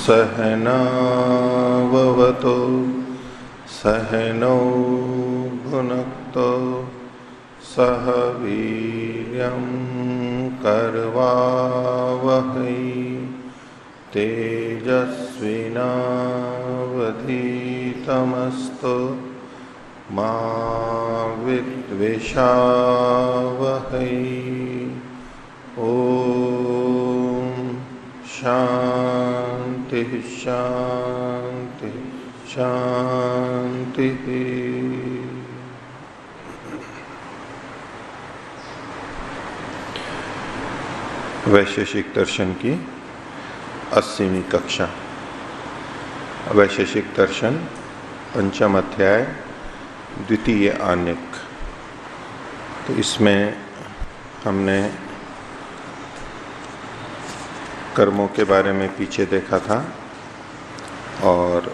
सहनाववतु सहनौ भुनक्तु सह वीर्यं करवावहै तेजस्विनावधीतमस्तु मा विद्विषावहै। ओम शांति शांति शांति। वैशेषिक दर्शन की 80वीं कक्षा। वैशेषिक दर्शन पंचम अध्याय द्वितीय आन्यक। तो इसमें हमने कर्मों के बारे में पीछे देखा था और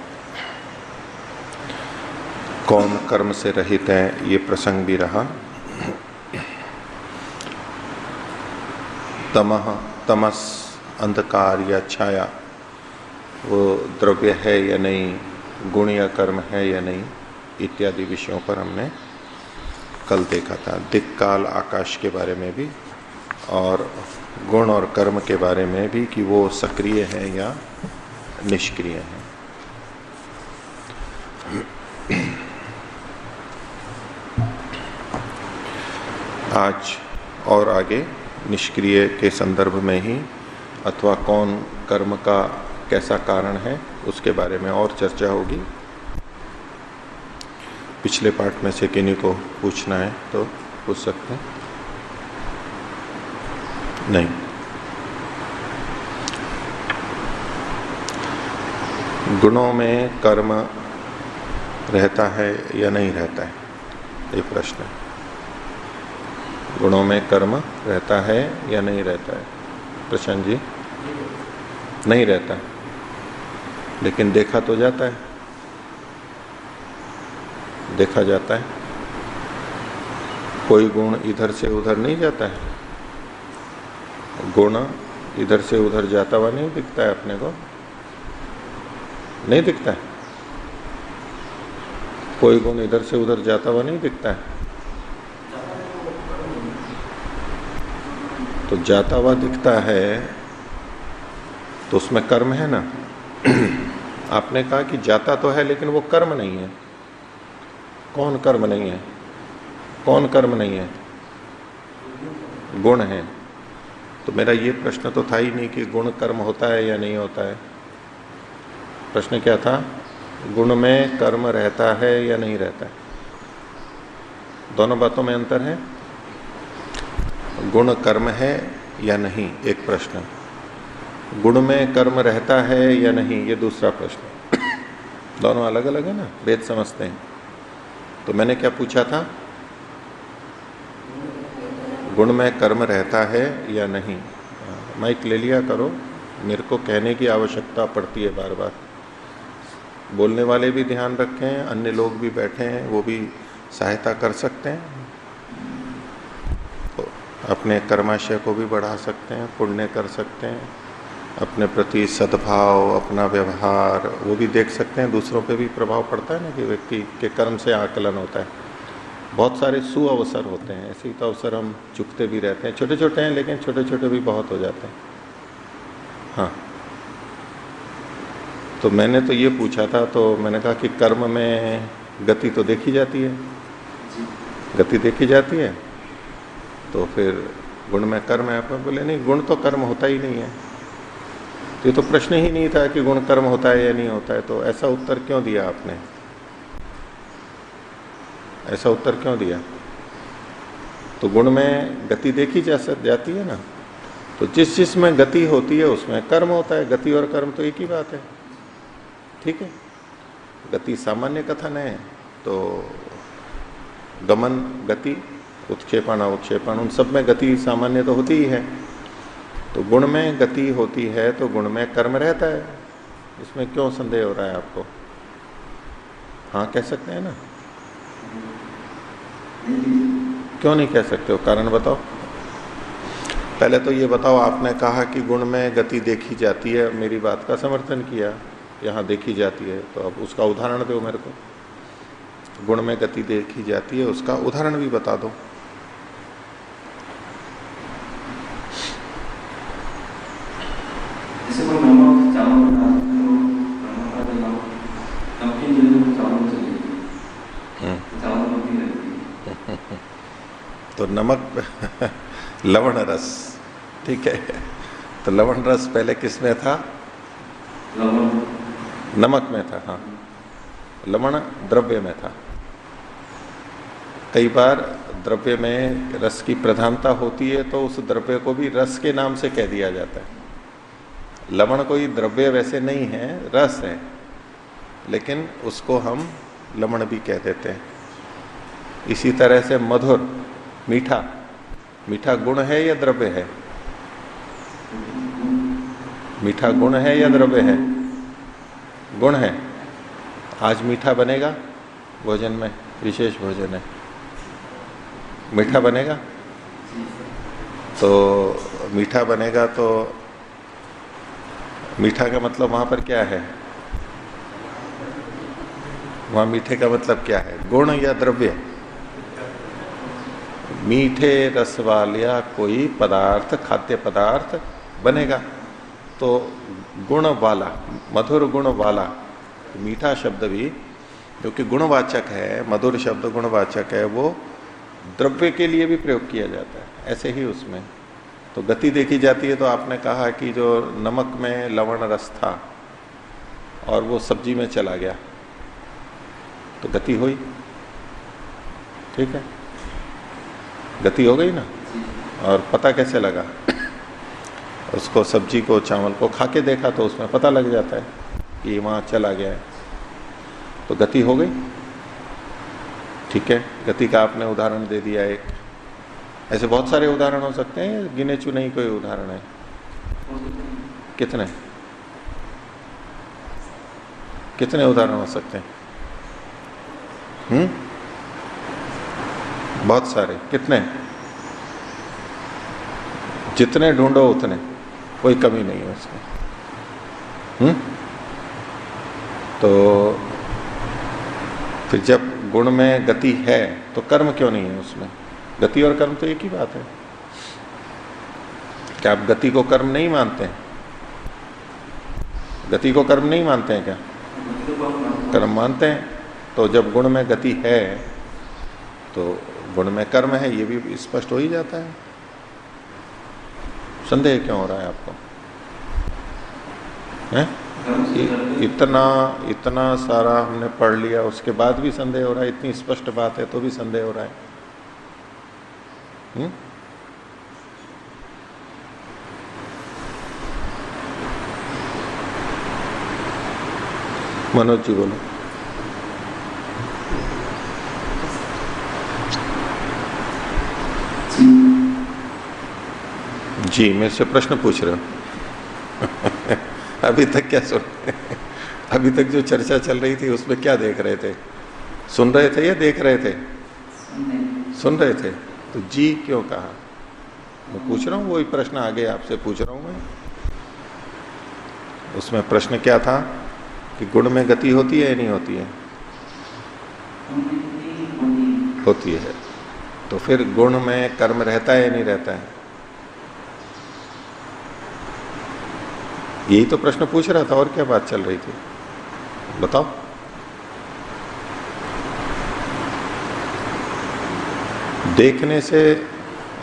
कौन कर्म से रहित है ये प्रसंग भी रहा। तमस अंधकार या छाया वो द्रव्य है या नहीं, गुण या कर्म है या नहीं, इत्यादि विषयों पर हमने कल देखा था। दिक् काल आकाश के बारे में भी और गुण और कर्म के बारे में भी कि वो सक्रिय है या निष्क्रिय है। आज और आगे निष्क्रिय के संदर्भ में ही अथवा कौन कर्म का कैसा कारण है उसके बारे में और चर्चा होगी। पिछले पाठ में से किन्हीं को पूछना है तो पूछ सकते हैं। नहीं, गुणों में कर्म रहता है या नहीं रहता है, ये प्रश्न है। गुणों में कर्म रहता है या नहीं रहता है? प्रशांत जी, नहीं रहता है, लेकिन देखा तो जाता है, देखा जाता है। कोई गुण इधर से उधर नहीं जाता है, गुण इधर से उधर जाता हुआ नहीं दिखता है अपने को, नहीं दिखता है। कोई गुण इधर से उधर जाता हुआ नहीं दिखता है, तो जाता हुआ दिखता है तो उसमें कर्म है ना। आपने कहा कि जाता तो है लेकिन वो कर्म नहीं है। कौन कर्म नहीं है? कौन कर्म नहीं है? गुण है। तो मेरा ये प्रश्न तो था ही नहीं कि गुण कर्म होता है या नहीं होता है। प्रश्न क्या था? गुण में कर्म रहता है या नहीं रहता है? दोनों बातों में अंतर है। गुण कर्म है या नहीं, एक प्रश्न। गुण में कर्म रहता है या नहीं, ये दूसरा प्रश्न। दोनों अलग अलग है ना, वेद समझते हैं। तो मैंने क्या पूछा था? गुण में कर्म रहता है या नहीं। माइक ले लिया करो, मेरे को कहने की आवश्यकता पड़ती है बार बार। बोलने वाले भी ध्यान रखें, अन्य लोग भी बैठे हैं वो भी सहायता कर सकते हैं, तो अपने कर्माशय को भी बढ़ा सकते हैं, पुण्य कर सकते हैं, अपने प्रति सद्भाव, अपना व्यवहार वो भी देख सकते हैं। दूसरों पे भी प्रभाव पड़ता है ना कि व्यक्ति के कर्म से आकलन होता है। बहुत सारे सुअवसर होते हैं, ऐसे ही तो अवसर हम चुकते भी रहते हैं। छोटे छोटे हैं लेकिन छोटे छोटे भी बहुत हो जाते हैं। हाँ, तो मैंने तो ये पूछा था, तो मैंने कहा कि कर्म में गति तो देखी जाती है, गति देखी जाती है, तो फिर गुण में कर्म है। आप बोले नहीं, गुण तो कर्म होता ही नहीं है। तो ये तो प्रश्न ही नहीं था कि गुण कर्म होता है या नहीं होता है, तो ऐसा उत्तर क्यों दिया आपने? ऐसा उत्तर क्यों दिया? तो गुण में गति देखी जाती है ना, तो जिस जिस में गति होती है उसमें कर्म होता है। गति और कर्म तो एक ही बात है, ठीक है। गति सामान्य कथन है, तो गमन गति, उत्क्षेपण अवक्षेपण, उन सब में गति सामान्य तो होती ही है। तो गुण में गति होती है तो गुण में कर्म रहता है, इसमें क्यों संदेह हो रहा है आपको? हाँ कह सकते हैं ना, क्यों नहीं कह सकते हो? कारण बताओ। पहले तो ये बताओ, आपने कहा कि गुण में गति देखी जाती है, मेरी बात का समर्थन किया, यहाँ देखी जाती है, तो अब उसका उदाहरण दो मेरे को। गुण में गति देखी जाती है, उसका उदाहरण भी बता दो। जैसे कोई नमक चावल बना तो नमक का नमक नमकीन जो है चावल चलेगी, चावल नमकीन रहती। तो नमक लवण रस, ठीक है। तो लवण रस पहले किसमें था? नमक में था, हाँ। लवण द्रव्य में था। कई बार द्रव्य में रस की प्रधानता होती है तो उस द्रव्य को भी रस के नाम से कह दिया जाता है। लवण कोई द्रव्य वैसे नहीं है, रस है, लेकिन उसको हम लवण भी कह देते हैं। इसी तरह से मधुर, मीठा, मीठा गुण है या द्रव्य है? मीठा गुण है या द्रव्य है? गुण है। आज मीठा बनेगा भोजन में, विशेष भोजन है, मीठा बनेगा। तो मीठा बनेगा तो मीठा का मतलब वहां पर क्या है? वहां मीठे का मतलब क्या है? गुण या द्रव्य? मीठे रस वाला कोई पदार्थ, खाद्य पदार्थ बनेगा तो गुण वाला, मधुर गुण वाला। मीठा शब्द भी क्योंकि गुणवाचक है, मधुर शब्द गुणवाचक है, वो द्रव्य के लिए भी प्रयोग किया जाता है। ऐसे ही उसमें तो गति देखी जाती है। तो आपने कहा कि जो नमक में लवण रस था और वो सब्जी में चला गया तो गति हुई, ठीक है, गति हो गई ना। और पता कैसे लगा? उसको, सब्जी को, चावल को खा के देखा तो उसमें पता लग जाता है कि वहां चला गया है, तो गति हो गई, ठीक है। गति का आपने उदाहरण दे दिया एक। ऐसे बहुत सारे उदाहरण हो सकते हैं, गिने चुने ही कोई उदाहरण है? कितने कितने उदाहरण हो सकते हैं? बहुत सारे। कितने? जितने ढूंढो उतने, कोई कमी नहीं है उसमें। तो फिर जब गुण में गति है तो कर्म क्यों नहीं है उसमें? गति और कर्म तो एक ही बात है। क्या आप गति को कर्म नहीं मानते हैं? गति को कर्म नहीं मानते हैं क्या? कर्म मानते हैं। तो जब गुण में गति है तो गुण में कर्म है, ये भी स्पष्ट हो ही जाता है। संदेह क्यों हो रहा है आपको? है? इतना सारा हमने पढ़ लिया, उसके बाद भी संदेह हो रहा है? इतनी स्पष्ट बात है तो भी संदेह हो रहा है? मनोज जी बोलो। जी, मेरे से प्रश्न पूछ रहे हो? अभी तक क्या सुन रहे? अभी तक जो चर्चा चल रही थी उसमें क्या देख रहे थे? सुन रहे थे या देख रहे थे? सुन रहे थे। तो जी क्यों कहा? मैं पूछ रहा हूँ, वही प्रश्न आगे आपसे पूछ रहा हूँ मैं। उसमें प्रश्न क्या था कि गुण में गति होती है या नहीं होती है? होती है। तो फिर गुण में कर्म रहता है या नहीं रहता है? यही तो प्रश्न पूछ रहा था, और क्या बात चल रही थी? बताओ। देखने से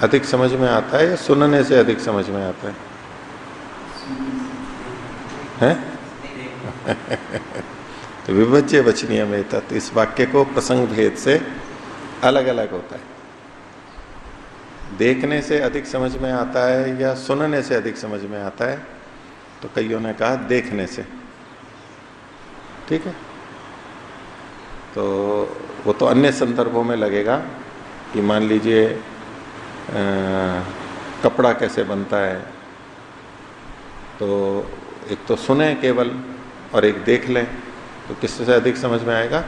अधिक समझ में आता है या सुनने से अधिक समझ में आता है? तो विभज्य वचनीय में तत्, इस वाक्य को प्रसंग भेद से अलग अलग होता है। देखने से अधिक समझ में आता है या सुनने से अधिक समझ में आता है? तो कईयों ने कहा देखने से। ठीक है, तो वो तो अन्य संदर्भों में लगेगा कि मान लीजिए कपड़ा कैसे बनता है, तो एक तो सुने केवल और एक देख लें, तो किससे अधिक समझ में आएगा?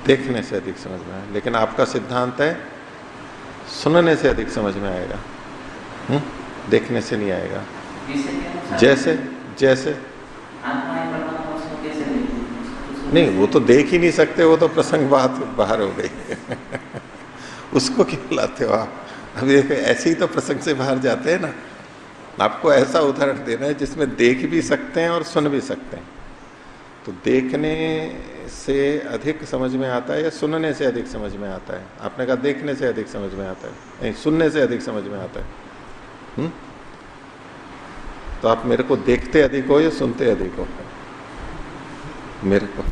देखने से अधिक समझ में आएगा। लेकिन आपका सिद्धांत है सुनने से अधिक समझ में आएगा। देखने से नहीं आएगा। जैसे जैसे नहीं, वो तो देख ही नहीं सकते, वो तो प्रसंग बात बाहर हो गई उसको क्यों लाते हो आप? अभी ऐसे ही तो प्रसंग से बाहर जाते हैं ना। आपको ऐसा उदाहरण देना है जिसमें देख भी सकते हैं और सुन भी सकते हैं। तो देखने से अधिक समझ में आता है या सुनने से अधिक समझ में आता है? आपने कहा देखने से अधिक समझ में आता है, नहीं सुनने से अधिक समझ में आता है। तो आप मेरे को देखते अधिक हो या सुनते अधिक हो? मेरे को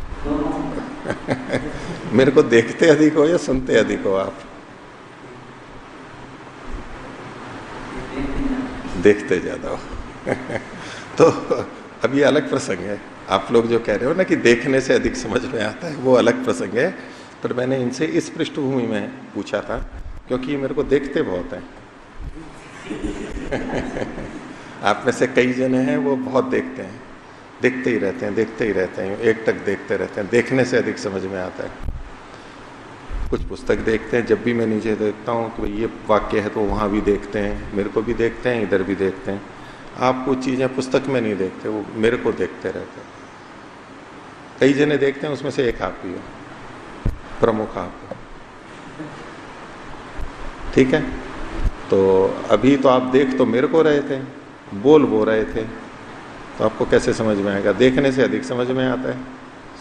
मेरे को देखते अधिक हो या सुनते अधिक हो? आप देखते ज्यादा हो तो अब ये अलग प्रसंग है। आप लोग जो कह रहे हो ना कि देखने से अधिक समझ में आता है, वो अलग प्रसंग है। पर मैंने इनसे इस पृष्ठभूमि में पूछा था क्योंकि मेरे को देखते बहुत हैं आप में से कई जने हैं वो बहुत देखते हैं, देखते ही रहते हैं, देखते ही रहते हैं, एक टक देखते रहते हैं। देखने से अधिक समझ में आता है। कुछ पुस्तक देखते हैं, जब भी मैं नीचे देखता हूँ कि भाई ये वाक्य है तो वहाँ भी देखते हैं, मेरे को भी देखते हैं, इधर भी देखते हैं। आप कुछ चीज़ें पुस्तक में नहीं देखते, वो मेरे को देखते रहते हैं। कई जने देखते हैं, उसमें से एक आप ही हो, प्रमुख आप। ठीक है, तो अभी तो आप देख तो मेरे को रहे थे, बोल रहे थे, तो आपको कैसे समझ में आएगा? देखने से अधिक समझ में आता है,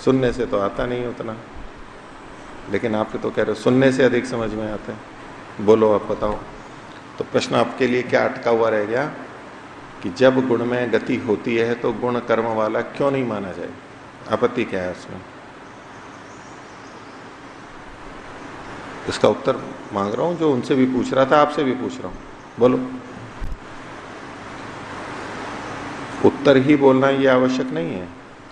सुनने से तो आता नहीं उतना। लेकिन आप तो कह रहे हो सुनने से अधिक समझ में आता है। बोलो आप बताओ। तो प्रश्न आपके लिए क्या अटका हुआ रह गया कि जब गुण में गति होती है तो गुण कर्म वाला क्यों नहीं माना जाए? आपत्ति क्या है उसमें? इसका उत्तर मांग रहा हूं, जो उनसे भी पूछ रहा था आपसे भी पूछ रहा हूं। बोलो। उत्तर ही बोलना ये आवश्यक नहीं है।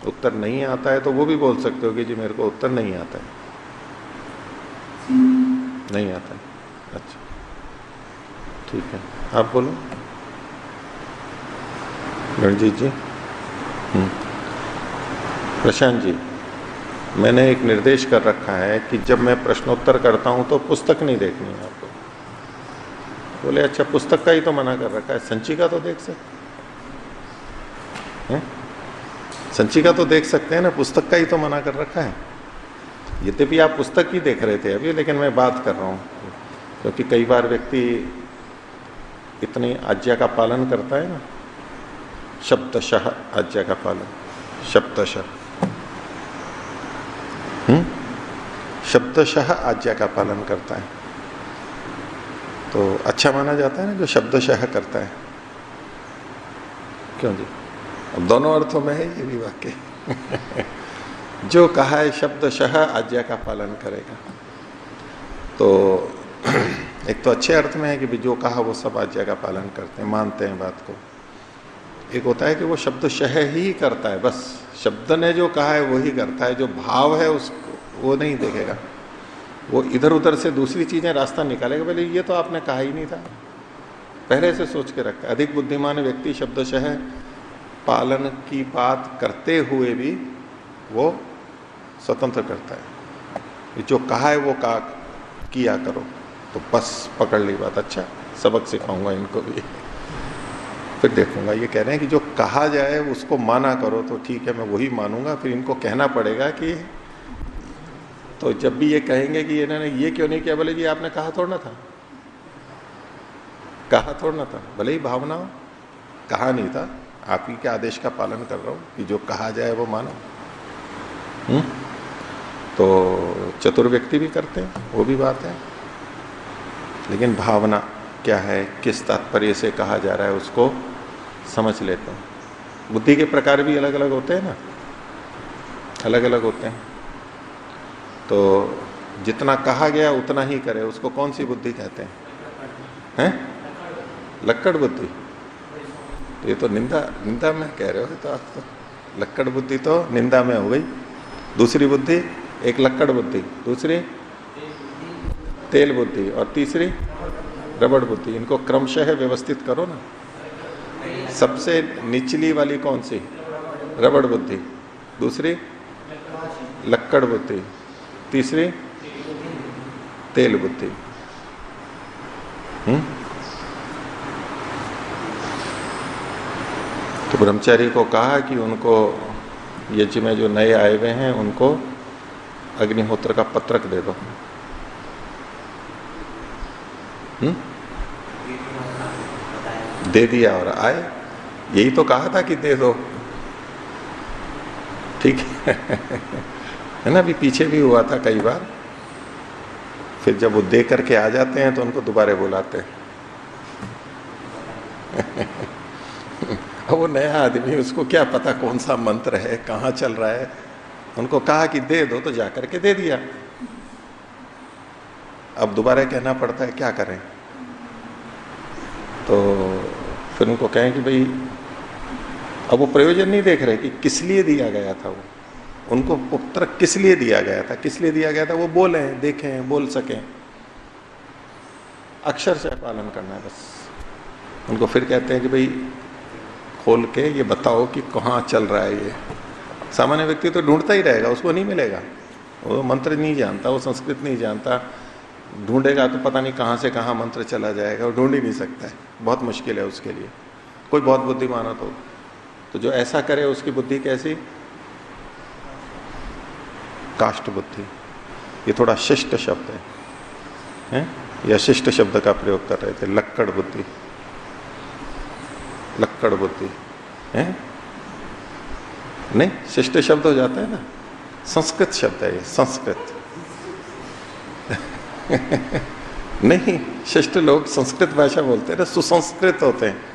उत्तर नहीं आता है तो वो भी बोल सकते हो कि जी मेरे को उत्तर नहीं आता है। नहीं आता है, अच्छा ठीक है, आप बोलो रणजीत जी। प्रशांत जी, मैंने एक निर्देश कर रखा है कि जब मैं प्रश्नोत्तर करता हूं तो पुस्तक नहीं देखनी है आपको। बोले अच्छा, पुस्तक का ही तो मना कर रखा है, संचिका तो देख सकते हैं, संचिका तो देख सकते हैं ना, पुस्तक का ही तो मना कर रखा है। यद्यपि आप पुस्तक ही देख रहे थे अभी, लेकिन मैं बात कर रहा हूं क्योंकि कई बार व्यक्ति इतनी आज्ञा का पालन करता है ना, शब्दशः आज्ञा का पालन, शब्दशः शब्दशः आज्ञा का पालन करता है तो अच्छा माना जाता है ना जो शब्दशः करता है। क्यों जी? अब दोनों अर्थों में है ये भी वाक्य जो कहा है शब्दशः आज्ञा का पालन करेगा। तो एक तो अच्छे अर्थ में है कि जो कहा वो सब आज्ञा का पालन करते हैं, मानते हैं बात को। एक होता है कि वो शब्दशः ही करता है, बस शब्द ने जो कहा है वो ही करता है, जो भाव है उसको वो नहीं देखेगा, वो इधर उधर से दूसरी चीजें रास्ता निकालेगा। पहले ये तो आपने कहा ही नहीं था, पहले से सोच के रखा। अधिक बुद्धिमान व्यक्ति शब्दशः पालन की बात करते हुए भी वो स्वतंत्र करता है। जो कहा है वो किया करो, तो बस पकड़ ली बात। अच्छा, सबक सिखाऊंगा इनको भी, फिर देखूंगा। ये कह रहे हैं कि जो कहा जाए उसको माना करो, तो ठीक है मैं वही मानूंगा। फिर इनको कहना पड़ेगा कि, तो जब भी ये कहेंगे कि इन्होंने ये क्यों नहीं किया, बोले जी आपने कहा थोड़ा ना था, कहा थोड़ा ना था, भले ही भावना हो, कहा नहीं था, आप ही के आदेश का पालन कर रहा हूं कि जो कहा जाए वो मानो। तो चतुर व्यक्ति भी करते हैं, वो भी बात है। लेकिन भावना क्या है, किस तात्पर्य से कहा जा रहा है, उसको समझ लेते हैं। बुद्धि के प्रकार भी अलग अलग होते हैं ना, अलग अलग होते हैं। तो जितना कहा गया उतना ही करे, उसको कौन सी बुद्धि कहते हैं? हैं? लक्कड़ बुद्धि। तो ये तो निंदा में कह रहे हो तो आप तो। लक्कड़ बुद्धि तो निंदा में हो गई। दूसरी बुद्धि, एक लक्कड़ बुद्धि, दूसरी तेल बुद्धि, और तीसरी रबड़ बुद्धि। इनको क्रमशः व्यवस्थित करो ना। सबसे निचली वाली कौन सी? रबड़ बुद्धि। दूसरी लक्कड़ बुद्धि, तीसरी तेल बुद्धि। तो ब्रह्मचारी को कहा कि उनको यज्ञ में जो नए आए हुए हैं उनको अग्निहोत्र का पत्रक दे दो। दे दिया और आए। यही तो कहा था कि दे दो, ठीक है ना। अभी पीछे भी हुआ था कई बार। फिर जब वो दे करके आ जाते हैं तो उनको दोबारा बुलाते हैं। अब वो नया आदमी, उसको क्या पता कौन सा मंत्र है, कहाँ चल रहा है। उनको कहा कि दे दो तो जाकर के दे दिया। अब दोबारा कहना पड़ता है, क्या करें। तो फिर उनको कहें कि भाई, अब वो प्रयोजन नहीं देख रहे कि किस लिए दिया गया था। वो उनको पुत्र किस लिए दिया गया था, किस लिए दिया गया था, वो बोले, देखें, बोल सकें। अक्षर से पालन करना है बस। उनको फिर कहते हैं कि भाई खोल के ये बताओ कि कहाँ चल रहा है ये। सामान्य व्यक्ति तो ढूंढता ही रहेगा, उसको नहीं मिलेगा। वो मंत्र नहीं जानता, वो संस्कृत नहीं जानता, ढूंढेगा तो पता नहीं कहाँ से कहाँ मंत्र चला जाएगा, वो ढूंढ ही नहीं सकता है। बहुत मुश्किल है उसके लिए। कोई बहुत बुद्धिमान हो तो जो ऐसा करे उसकी बुद्धि कैसी? काष्ठ बुद्धि। ये थोड़ा शिष्ट शब्द है? या शिष्ट शब्द का प्रयोग कर रहे थे। लक्कड़ बुद्धि, लक्कड़ बुद्धि है नहीं, शिष्ट शब्द हो जाता है ना। संस्कृत शब्द है ये, संस्कृत नहीं, शिष्ट लोग संस्कृत भाषा बोलते हैं ना, सुसंस्कृत होते हैं।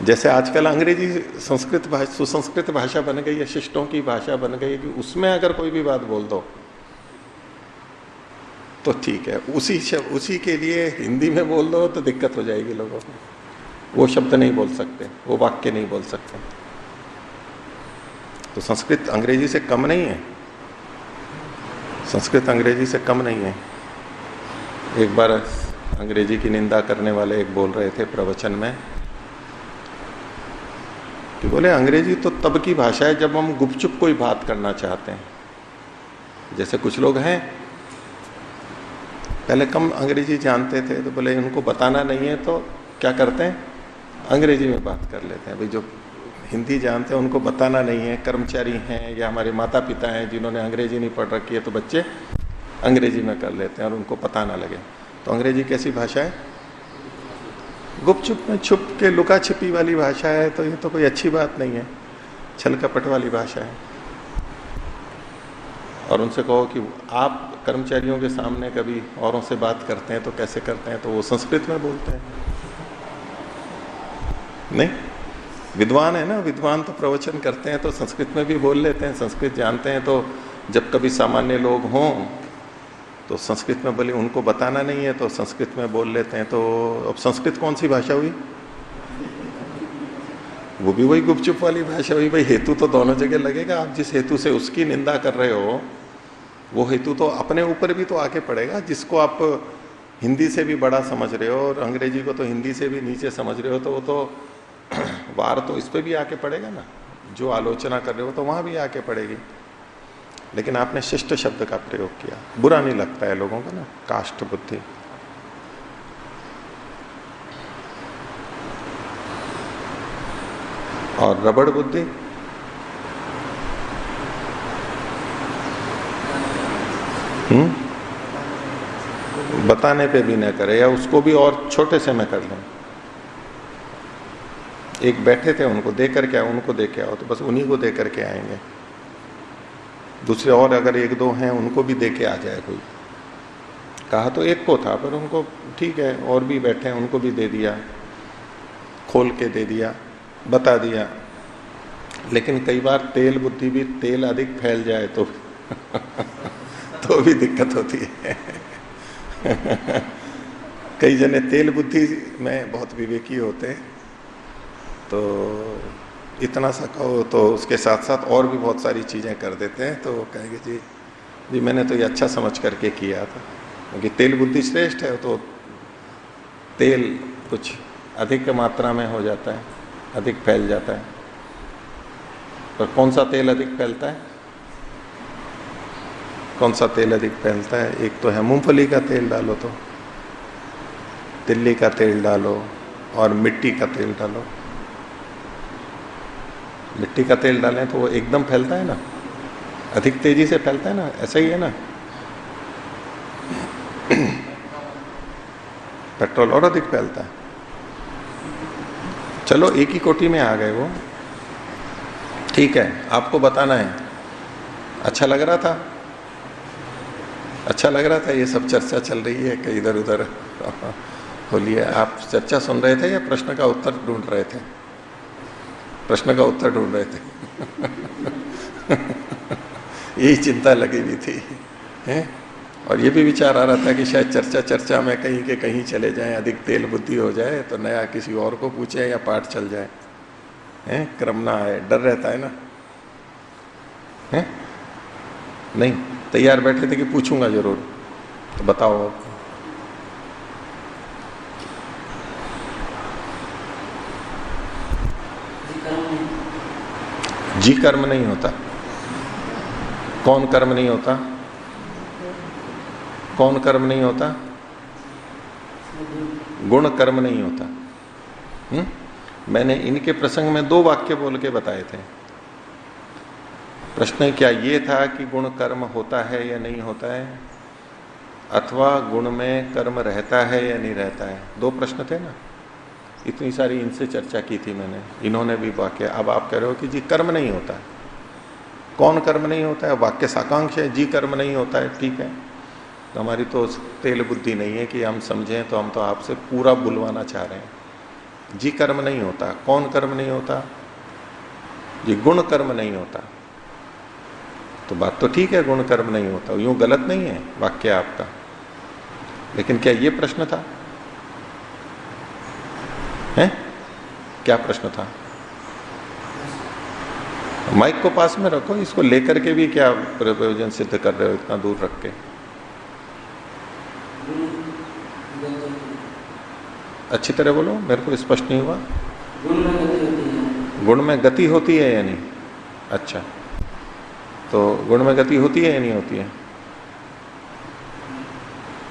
जैसे आजकल अंग्रेजी संस्कृत भाषा, सुसंस्कृत भाषा बन गई है, शिष्टों की भाषा बन गई है कि उसमें अगर कोई भी बात बोल दो तो ठीक है। उसी के लिए हिंदी में बोल दो तो दिक्कत हो जाएगी लोगों को। वो शब्द नहीं बोल सकते, वो वाक्य नहीं बोल सकते। तो संस्कृत अंग्रेजी से कम नहीं है, संस्कृत अंग्रेजी से कम नहीं है। एक बार अंग्रेजी की निंदा करने वाले एक बोल रहे थे प्रवचन में कि बोले अंग्रेजी तो तब की भाषा है जब हम गुपचुप कोई बात करना चाहते हैं। जैसे कुछ लोग हैं पहले कम अंग्रेजी जानते थे, तो बोले उनको बताना नहीं है तो क्या करते हैं, अंग्रेजी में बात कर लेते हैं। भाई जो हिंदी जानते हैं उनको बताना नहीं है, कर्मचारी हैं या हमारे माता पिता हैं जिन्होंने अंग्रेजी नहीं पढ़ रखी है, तो बच्चे अंग्रेजी में कर लेते हैं और उनको पता ना लगे। तो अंग्रेजी कैसी भाषा है? गुपचुप में छुप के लुका छिपी वाली भाषा है। तो ये तो कोई अच्छी बात नहीं है, छल कपट वाली भाषा है। और उनसे कहो कि आप कर्मचारियों के सामने कभी औरों से बात करते हैं तो कैसे करते हैं, तो वो संस्कृत में बोलते हैं। नहीं, विद्वान है ना, विद्वान तो प्रवचन करते हैं तो संस्कृत में भी बोल लेते हैं, संस्कृत जानते हैं। तो जब कभी सामान्य लोग हों तो संस्कृत में बोले, उनको बताना नहीं है तो संस्कृत में बोल लेते हैं। तो अब संस्कृत कौन सी भाषा हुई? वो भी वही गुपचुप वाली भाषा हुई। भाई हेतु तो दोनों जगह लगेगा। आप जिस हेतु से उसकी निंदा कर रहे हो वो हेतु तो अपने ऊपर भी तो आके पड़ेगा। जिसको आप हिंदी से भी बड़ा समझ रहे हो और अंग्रेजी को तो हिंदी से भी नीचे समझ रहे हो, तो वो तो वार तो इस पे भी आके पड़ेगा ना। जो आलोचना कर रहे हो तो वहां भी आके पड़ेगी। लेकिन आपने शिष्ट शब्द का प्रयोग किया, बुरा नहीं लगता है लोगों को ना। काष्ठ बुद्धि। और रबड़ बुद्धि, बताने पे भी न करे या उसको भी और छोटे से में कर लें। एक बैठे थे, उनको दे करके आओ, उनको दे के आओ, तो बस उन्हीं को दे करके आएंगे। दूसरे और अगर एक दो हैं उनको भी दे के आ जाए कोई। कहा तो एक को था, पर उनको ठीक है और भी बैठे हैं उनको भी दे दिया, खोल के दे दिया, बता दिया। लेकिन कई बार तेल बुद्धि भी, तेल अधिक फैल जाए तो तो भी दिक्कत होती है। कई जने तेल बुद्धि में बहुत विवेकी होते हैं, तो इतना सा कहो तो उसके साथ साथ और भी बहुत सारी चीजें कर देते हैं, तो वो कहेंगे जी जी मैंने तो ये अच्छा समझ करके किया था, क्योंकि तेल बुद्धि श्रेष्ठ है, तो तेल कुछ अधिक मात्रा में हो जाता है, अधिक फैल जाता है। पर कौन सा तेल अधिक फैलता है? कौन सा तेल अधिक फैलता है? एक तो है मूंगफली का तेल डालो, तो तिल्ली का तेल डालो और मिट्टी का तेल डालो। मिट्टी का तेल डालें तो वो एकदम फैलता है ना, अधिक तेजी से फैलता है ना, ऐसा ही है ना। पेट्रोल और अधिक फैलता है। चलो एक ही कोटि में आ गए वो, ठीक है, आपको बताना है। अच्छा लग रहा था, अच्छा लग रहा था, ये सब चर्चा चल रही है कि इधर उधर बोलिए, आप चर्चा सुन रहे थे या प्रश्न का उत्तर ढूंढ रहे थे? प्रश्न का उत्तर ढूंढ रहे थे। यही चिंता लगी हुई थी, हैं? और ये भी विचार आ रहा था कि शायद चर्चा चर्चा में कहीं के कहीं चले जाएं, अधिक तेल बुद्धि हो जाए तो नया किसी और को पूछे या पाठ चल जाए, हैं? क्रम ना आए, डर रहता है ना, हैं? नहीं, तैयार बैठे थे कि पूछूंगा जरूर, तो बताओ। जी कर्म नहीं होता। कौन कर्म नहीं होता? कौन कर्म नहीं होता? गुण कर्म नहीं होता। मैंने इनके प्रसंग में 2 वाक्य बोल के बताए थे। प्रश्न क्या ये था कि गुण कर्म होता है या नहीं होता है, अथवा गुण में कर्म रहता है या नहीं रहता है? 2 प्रश्न थे ना। इतनी सारी इनसे चर्चा की थी मैंने, इन्होंने भी वाक्य। अब आप कह रहे हो कि जी कर्म नहीं होता है। कौन कर्म नहीं होता है? वाक्य साकांक्ष है, जी कर्म नहीं होता है, ठीक है। तो हमारी तो तेल बुद्धि नहीं है कि हम समझें, तो हम तो आपसे पूरा बुलवाना चाह रहे हैं। जी कर्म नहीं होता। कौन कर्म नहीं होता? जी गुण कर्म नहीं होता। तो बात तो ठीक है, गुण कर्म नहीं होता, यूं गलत नहीं है वाक्य आपका, लेकिन क्या ये प्रश्न था? है क्या प्रश्न था? माइक को पास में रखो, इसको लेकर के भी क्या प्रयोजन सिद्ध कर रहे हो इतना दूर रख के? अच्छी तरह बोलो, मेरे को स्पष्ट नहीं हुआ। गुण में गति होती है या नहीं? अच्छा, तो गुण में गति होती है या नहीं होती है?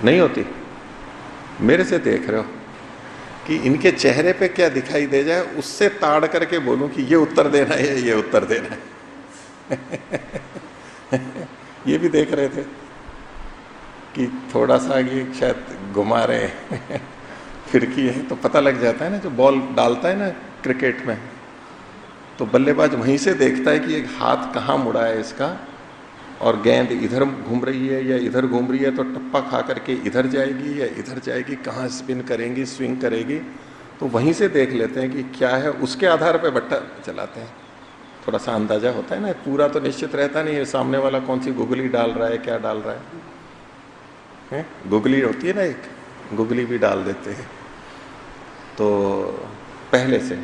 नहीं होती। मेरे से देख रहे हो कि इनके चेहरे पे क्या दिखाई दे जाए, उससे ताड़ करके बोलूं कि ये उत्तर देना है, ये उत्तर देना है। ये भी देख रहे थे कि थोड़ा सा ये शायद घुमा रहे हैं। फिरकी है तो पता लग जाता है ना, जो बॉल डालता है ना क्रिकेट में, तो बल्लेबाज वहीं से देखता है कि एक हाथ कहाँ मुड़ा है इसका, और गेंद इधर घूम रही है या इधर घूम रही है, तो टप्पा खा करके इधर जाएगी या इधर जाएगी, कहाँ स्पिन करेंगी, स्विंग करेगी, तो वहीं से देख लेते हैं कि क्या है, उसके आधार पर बट्टा चलाते हैं। थोड़ा सा अंदाजा होता है ना, पूरा तो निश्चित रहता नहीं है सामने वाला कौन सी गुगली डाल रहा है, क्या डाल रहा है? गुगली होती है ना एक, गुगली भी डाल देते हैं तो पहले से।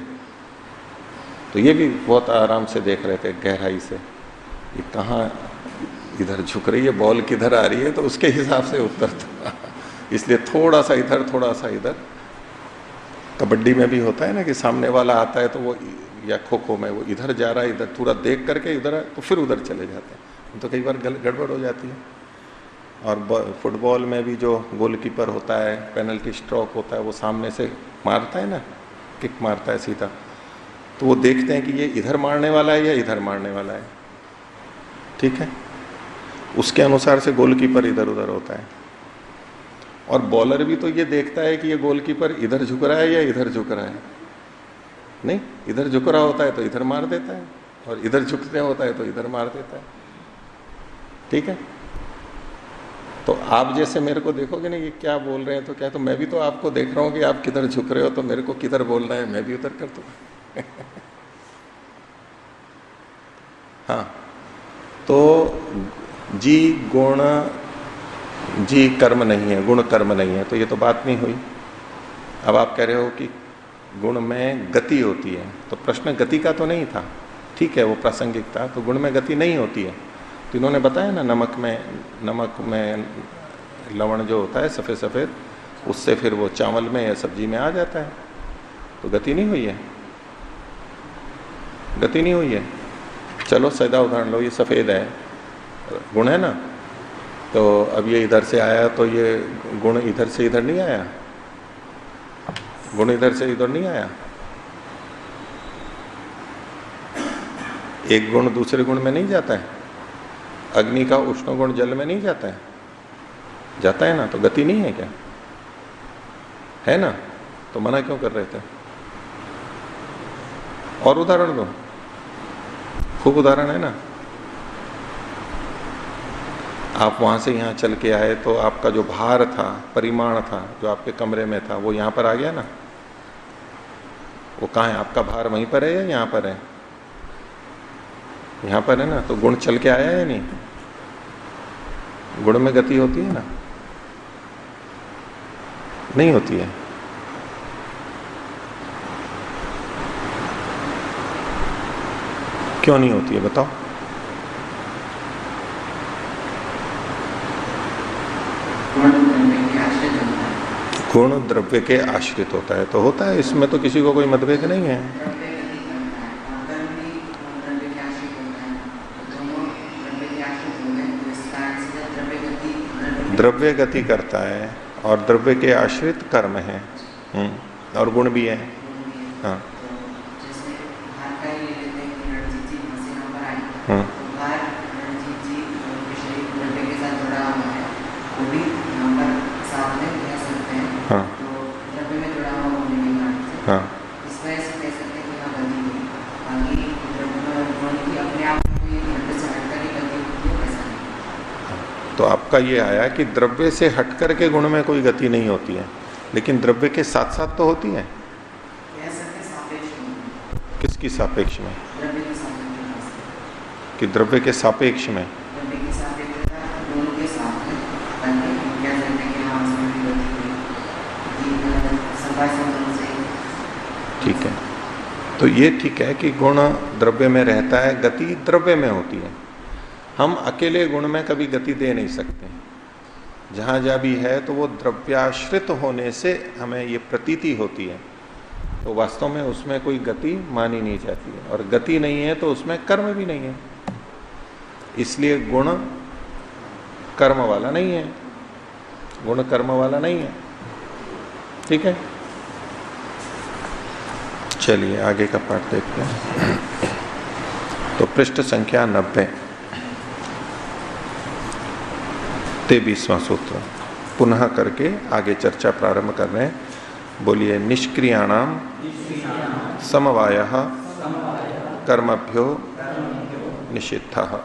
तो ये भी बहुत आराम से देख रहे थे, गहराई से, ये कहाँ इधर झुक रही है, बॉल किधर आ रही है, तो उसके हिसाब से उत्तर था। इसलिए थोड़ा सा इधर, थोड़ा सा इधर। कबड्डी में भी होता है ना कि सामने वाला आता है तो वो, या खो खो में वो इधर जा रहा है, इधर पूरा देख करके इधर, तो फिर उधर चले जाते हैं, तो कई बार गड़बड़ हो जाती है। और फुटबॉल में भी जो गोलकीपर होता है, पेनल्टी स्ट्रोक होता है, वो सामने से मारता है ना, किक मारता है सीधा, तो वो देखते हैं कि ये इधर मारने वाला है या इधर मारने वाला है, ठीक है। उसके अनुसार से गोलकीपर इधर उधर होता है। और बॉलर भी तो ये देखता है कि ये गोलकीपर इधर झुक रहा है या इधर झुक रहा है। नहीं, इधर झुक रहा होता है तो इधर मार देता है, और इधर झुकते होता है तो इधर मार देता है, ठीक है। तो आप जैसे मेरे को देखोगे ना, ये क्या बोल रहे हैं, तो क्या, तो मैं भी तो आपको देख रहा हूँ कि आप किधर झुक रहे हो, तो मेरे को किधर बोलना है मैं भी उधर कर दूंगा। हाँ, तो जी गुण जी कर्म नहीं है, गुण कर्म नहीं है, तो ये तो बात नहीं हुई। अब आप कह रहे हो कि गुण में गति होती है, तो प्रश्न गति का तो नहीं था। ठीक है, वो प्रासंगिक था, तो गुण में गति नहीं होती है। तो इन्होंने बताया ना, नमक में लवण जो होता है सफेद सफेद, उससे फिर वो चावल में या सब्जी में आ जाता है, तो गति नहीं हुई है, गति नहीं हुई है। चलो सीधा उदाहरण लो, ये सफेद है, गुण है ना, तो अब ये इधर से आया तो ये गुण इधर से इधर नहीं आया, गुण इधर से इधर नहीं आया। एक गुण दूसरे गुण में नहीं जाता है। अग्नि का उष्ण गुण जल में नहीं जाता है, जाता है ना, तो गति नहीं है क्या? है ना, तो मना क्यों कर रहे थे? और उदाहरण दो, खूब उदाहरण है ना। आप वहां से यहां चल के आए तो आपका जो भार था, परिमाण था, जो आपके कमरे में था, वो यहां पर आ गया ना। वो कहाँ है? आपका भार वहीं पर है या यहां पर है? यहां पर है ना, तो गुण चल के आया है या नहीं? गुण में गति होती है ना, नहीं होती है। क्यों नहीं होती है बताओ? गुण द्रव्य के आश्रित होता है, तो होता है, इसमें तो किसी को कोई मतभेद नहीं है। द्रव्य गति करता है और द्रव्य के आश्रित कर्म है, और गुण भी है। हाँ हाँ हाँ तो आपका ये आया कि द्रव्य से हट करके गुण में कोई गति नहीं होती है, लेकिन द्रव्य के साथ साथ तो होती है। किसकी सापेक्ष में? कि द्रव्य के सापेक्ष में। ठीक है, तो ये ठीक है कि गुण द्रव्य में रहता है, गति द्रव्य में होती है। हम अकेले गुण में कभी गति दे नहीं सकते। जहां जहां भी है तो वो द्रव्याश्रित होने से हमें ये प्रतीति होती है, तो वास्तव में उसमें कोई गति मानी नहीं जाती है, और गति नहीं है तो उसमें कर्म भी नहीं है, इसलिए गुण कर्म वाला नहीं है, गुण कर्म वाला नहीं है। ठीक है, चलिए आगे का पाठ देखते हैं। तो पृष्ठ संख्या 90, 23वां सूत्र पुनः करके आगे चर्चा प्रारंभ कर रहे हैं। बोलिए, निष्क्रियाणाम समवायः कर्मभ्यो निषिद्धः।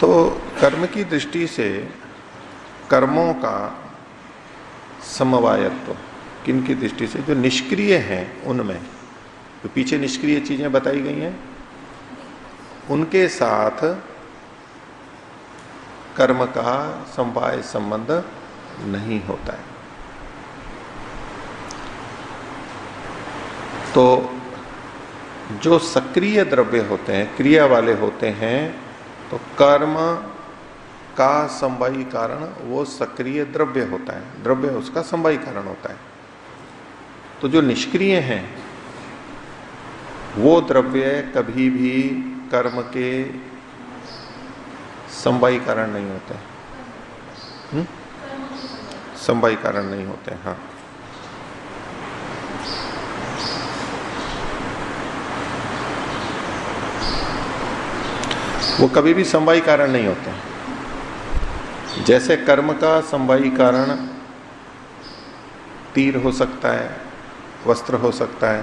तो कर्म की दृष्टि से कर्मों का समवायत्व किन की दृष्टि से? जो निष्क्रिय हैं उनमें, तो पीछे निष्क्रिय चीजें बताई गई हैं, उनके साथ कर्म का समवाय संबंध नहीं होता है। तो जो सक्रिय द्रव्य होते हैं, क्रिया वाले होते हैं, तो कर्म का समवायी कारण वो सक्रिय द्रव्य होता है, द्रव्य उसका समवायी कारण होता है। तो जो निष्क्रिय हैं वो द्रव्य कभी भी कर्म के समवायी कारण नहीं होते, समवायी कारण नहीं होते। हाँ, वो कभी भी समवायी कारण नहीं होते। जैसे कर्म का समवायी कारण तीर हो सकता है, वस्त्र हो सकता है,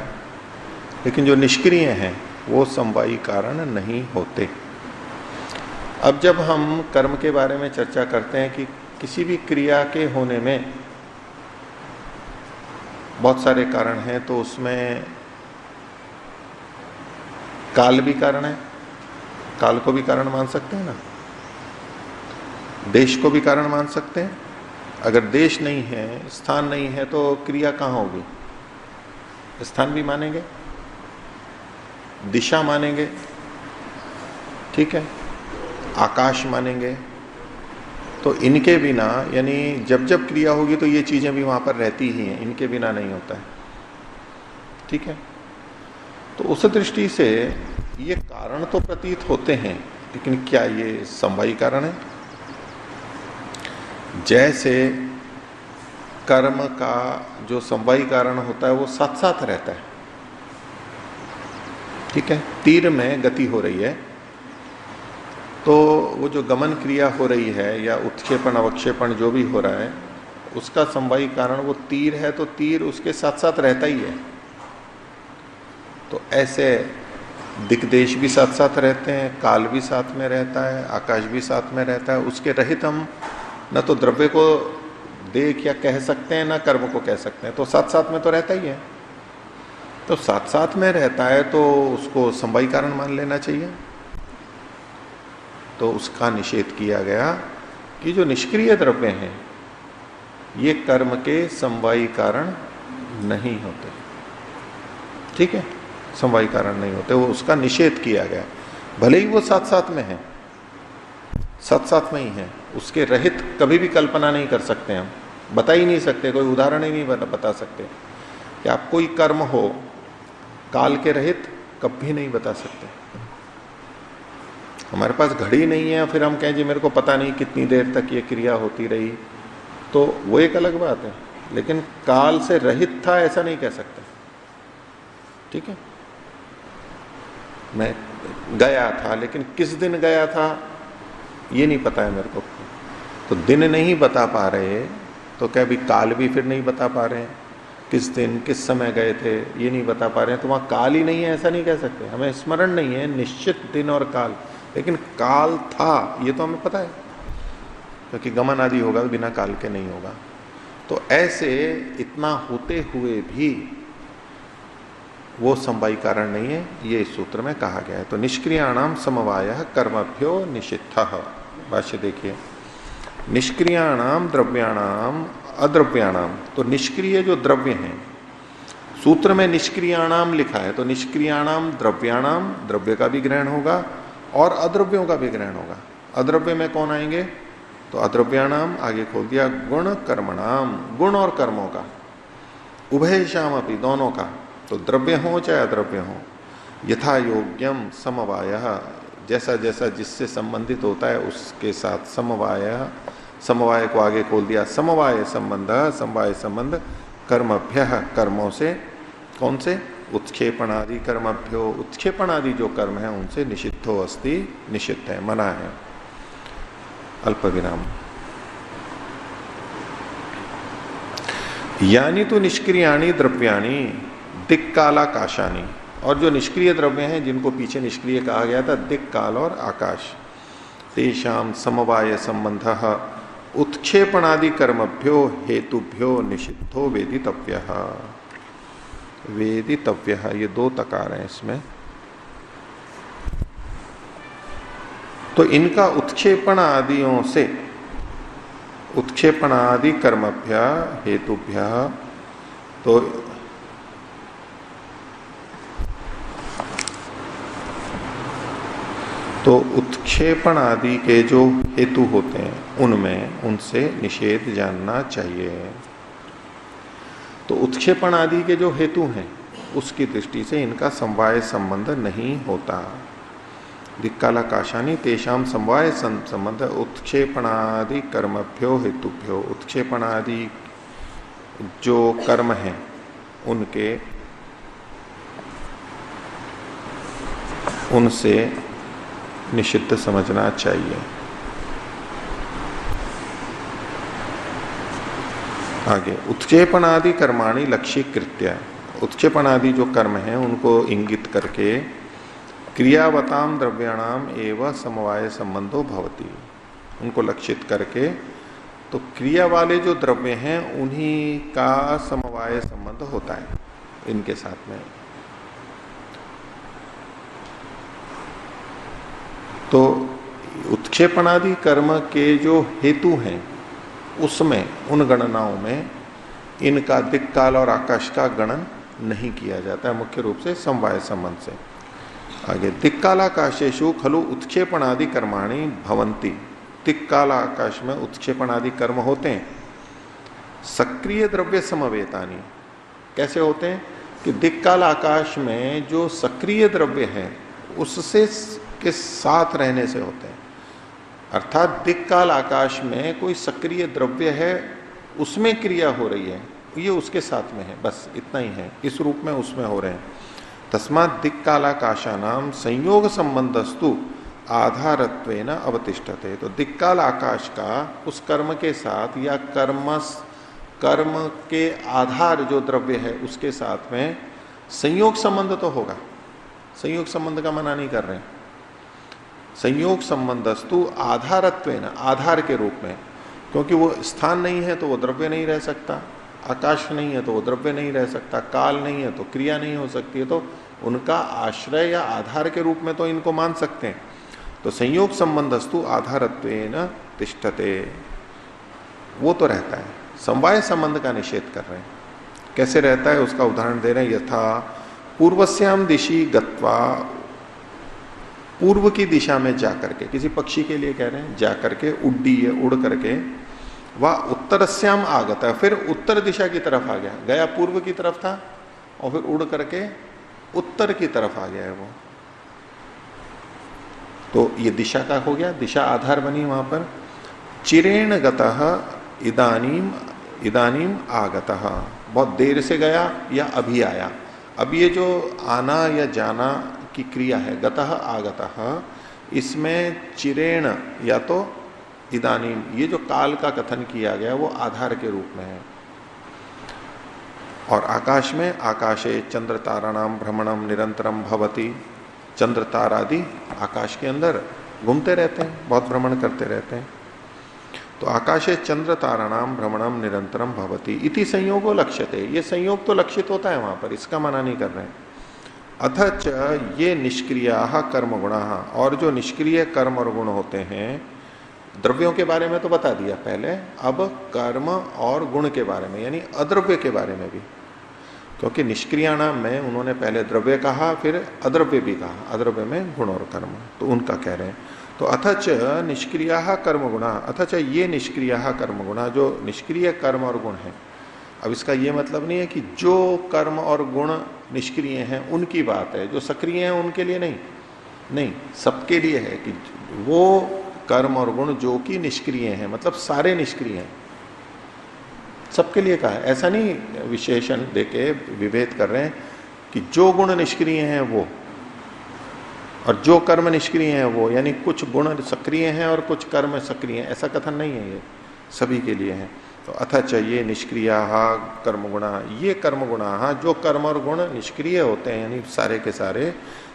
लेकिन जो निष्क्रिय हैं वो समवायी कारण नहीं होते। अब जब हम कर्म के बारे में चर्चा करते हैं कि किसी भी क्रिया के होने में बहुत सारे कारण हैं, तो उसमें काल भी कारण है, काल को भी कारण मान सकते हैं ना। देश को भी कारण मान सकते हैं। अगर देश नहीं है, स्थान नहीं है, तो क्रिया कहां होगी? स्थान भी मानेंगे, दिशा मानेंगे, ठीक है, आकाश मानेंगे। तो इनके बिना, यानी जब जब क्रिया होगी तो ये चीजें भी वहां पर रहती ही हैं, इनके बिना नहीं होता है, ठीक है। तो उस दृष्टि से ये कारण तो प्रतीत होते हैं, लेकिन क्या ये समवायी कारण है? जैसे कर्म का जो समवायी कारण होता है वो साथ साथ रहता है, ठीक है। तीर में गति हो रही है, तो वो जो गमन क्रिया हो रही है या उत्क्षेपण अवक्षेपण जो भी हो रहा है, उसका समवायी कारण वो तीर है, तो तीर उसके साथ साथ रहता ही है। तो ऐसे दिक्देश भी साथ साथ रहते हैं, काल भी साथ में रहता है, आकाश भी साथ में रहता है। उसके रहित हम न तो द्रव्य को देख या कह सकते हैं, न कर्म को कह सकते हैं, तो साथ साथ में तो रहता ही है। तो साथ साथ में रहता है तो उसको समवायी कारण मान लेना चाहिए। तो उसका निषेध किया गया कि जो निष्क्रिय द्रव्य हैं ये कर्म के समवायी कारण नहीं होते, ठीक है, समवायी कारण नहीं होते, वो उसका निषेध किया गया। भले ही वो साथ साथ में है, साथ साथ में ही है, उसके रहित कभी भी कल्पना नहीं कर सकते, हम बता ही नहीं सकते, कोई उदाहरण ही नहीं बता सकते कि आप कोई कर्म हो काल के रहित कभी नहीं बता सकते। हमारे पास घड़ी नहीं है, फिर हम कहें जी मेरे को पता नहीं कितनी देर तक ये क्रिया होती रही, तो वो एक अलग बात है, लेकिन काल से रहित था ऐसा नहीं कह सकते, ठीक है। मैं गया था, लेकिन किस दिन गया था ये नहीं पता है मेरे को, तो दिन नहीं बता पा रहे, तो क्या भी काल भी फिर नहीं बता पा रहे हैं, किस दिन किस समय गए थे ये नहीं बता पा रहे हैं, तो वहां काल ही नहीं है ऐसा नहीं कह सकते। हमें स्मरण नहीं है निश्चित दिन और काल, लेकिन काल था ये तो हमें पता है, क्योंकि गमन आदि होगा बिना काल के नहीं होगा। तो ऐसे इतना होते हुए भी वो समवायी कारण नहीं है, ये इस सूत्र में कहा गया है। तो निष्क्रियाणाम समवायः कर्मभ्यो निषिद्धः। भाष्य देखिए, निष्क्रियाणाम द्रव्याणाम अद्रव्याणाम, तो निष्क्रिय जो द्रव्य हैं, सूत्र में निष्क्रियाणाम लिखा है, तो निष्क्रियाणाम द्रव्याणाम, द्रव्य का भी ग्रहण होगा और अद्रव्यों का भी ग्रहण होगा। अद्रव्य में कौन आएंगे? तो अद्रव्याणाम आगे खोल दिया, गुण कर्मणाम, गुण और कर्मों का, उभयशाम अपनी, दोनों का, तो द्रव्य हो चाहे अद्रव्य हो, यथा योग्यम समवायः, जैसा जैसा जिससे संबंधित होता है उसके साथ समवायः, समवाय को आगे खोल दिया, समवाय संबंध, समवाय संबंध कर्मभ्यः, कर्मों से, कौन से? उत्क्षेपणादि कर्मभ्यो, उत्क्षेपणादि जो कर्म है उनसे निषिद्धो अस्ति, निषिद्ध है, मना है। अल्प विराम। यानी तो निष्क्रियाणी द्रव्याणी दिक् कालाकाशानी, और जो निष्क्रिय द्रव्य हैं जिनको पीछे निष्क्रिय कहा गया था, दिक् काल और आकाश, तेषाम समवाय संबंधः उत्क्षेपणादि कर्मभ्यो हेतुभ्यो निषिद्धो वेदितव्यः। वेदितव्यः, ये दो तकार हैं इसमें, तो इनका उत्क्षेपण आदियों से, उत्क्षेपणादि कर्मभ्य हेतुभ्य, तो उत्क्षेपण आदि के जो हेतु होते हैं उनमें, उनसे निषेध जानना चाहिए। तो उत्क्षेपण आदि के जो हेतु हैं उसकी दृष्टि से इनका समवाय संबंध नहीं होता। दिक्कालाकाशानी तेषाम समवाय संबंध उत्क्षेपणादि कर्मभ्यो हेतुभ्यो, उत्क्षेपणादि जो कर्म हैं उनके, उनसे निषिद्ध समझना चाहिए। आगे, उत्क्षेपणादि कर्माणि लक्ष्यीकृत्य, उत्क्षेपणादि जो कर्म हैं उनको इंगित करके क्रियावताम द्रव्याणाम एवं समवाय संबंधो भवति, उनको लक्षित करके तो क्रिया वाले जो द्रव्य हैं उन्हीं का समवाय संबंध होता है इनके साथ में। तो उत्क्षेपणादि कर्म के जो हेतु हैं उसमें, उन गणनाओं में इनका दिक् काल और आकाश का गणन नहीं किया जाता है, मुख्य रूप से समवाय संबंध से। आगे दिक् कालाकाशेषु खलु उत्क्षेपणादि कर्माणि भवन्ति। दिक् काल आकाश में उत्क्षेपणादि कर्म होते हैं। सक्रिय द्रव्य समवेतानी, कैसे होते हैं कि दिक् काल आकाश में जो सक्रिय द्रव्य है उससे के साथ रहने से होते हैं। अर्थात दिक् काल आकाश में कोई सक्रिय द्रव्य है, उसमें क्रिया हो रही है, ये उसके साथ में है, बस इतना ही है, इस रूप में उसमें हो रहे हैं। तस्मात् दिक् कालाकाशा नाम संयोग संबंधस्तु आधारत्वेन अवतिष्ठते। तो दिक् काल आकाश का उस कर्म के साथ या कर्म के आधार जो द्रव्य है उसके साथ में संयोग संबंध तो होगा। संयोग संबंध का मना नहीं कर रहे हैं। संयोग संबंधस्तु आधारत्वेन, आधार के रूप में, क्योंकि वो स्थान नहीं है तो वो द्रव्य नहीं रह सकता, आकाश नहीं है तो वो द्रव्य नहीं रह सकता, काल नहीं है तो क्रिया नहीं हो सकती है, तो उनका आश्रय या आधार के रूप में तो इनको मान सकते हैं। तो संयोग संबंधस्तु आधारत्वेन तिष्ठते, वो तो रहता है। समवाय संबंध का निषेध कर रहे हैं। कैसे रहता है उसका उदाहरण दे रहे हैं। यथा पूर्वस्याम दिशि गत्वा, पूर्व की दिशा में जाकर के, किसी पक्षी के लिए कह रहे हैं, जाकर के उड्डीय, उड़ करके, वह उत्तरस्याम आगत है, फिर उत्तर दिशा की तरफ आ गया, गया पूर्व की तरफ था और फिर उड़ करके उत्तर की तरफ आ गया है वो, तो ये दिशा का हो गया, दिशा आधार बनी वहां पर। चिरेण गतः इदानीम आगतः, बहुत देर से गया या अभी आया। अब ये जो आना या जाना की क्रिया है, गतः आगतः, इसमें चिरेण या तो इदानीम, ये जो काल का कथन किया गया वो आधार के रूप में है। और आकाश में, आकाशे चंद्र ताराणाम भ्रमणम निरंतरम भवति, चंद्र तारादि आकाश के अंदर घूमते रहते हैं, बहुत भ्रमण करते रहते हैं। तो आकाशे चंद्र ताराणाम भ्रमणम निरंतरम भवति इति संयोगो लक्ष्यते, ये संयोग तो लक्षित होता है वहां पर, इसका मना नहीं कर रहे हैं। अथच ये निष्क्रिया कर्म गुणा, और जो निष्क्रिय कर्म और गुण होते हैं, द्रव्यों के बारे में तो बता दिया पहले, अब कर्म और गुण के बारे में, यानी अद्रव्य के बारे में भी, क्योंकि निष्क्रियाणाम में उन्होंने पहले द्रव्य कहा, फिर अद्रव्य भी कहा, अद्रव्य में गुण और कर्म, तो उनका कह रहे हैं। तो अथच निष्क्रिया कर्म गुणा, अथच ये निष्क्रिया कर्म गुणा, जो निष्क्रिय कर्म और गुण है। अब इसका ये मतलब नहीं है कि जो कर्म और गुण निष्क्रिय हैं उनकी बात है, जो सक्रिय हैं उनके लिए नहीं, नहीं, सबके लिए है कि वो कर्म और गुण जो कि निष्क्रिय हैं, मतलब सारे निष्क्रिय हैं, सबके लिए कहा है। ऐसा नहीं विशेषण देके विभेद कर रहे हैं कि जो गुण निष्क्रिय हैं वो और जो कर्म निष्क्रिय हैं वो, यानी कुछ गुण सक्रिय हैं और कुछ कर्म सक्रिय हैं, ऐसा कथन नहीं है, ये सभी के लिए है। तो अथच ये निष्क्रिया कर्म गुणा, ये कर्म गुणा, जो कर्म और गुण निष्क्रिय होते हैं यानी सारे के सारे,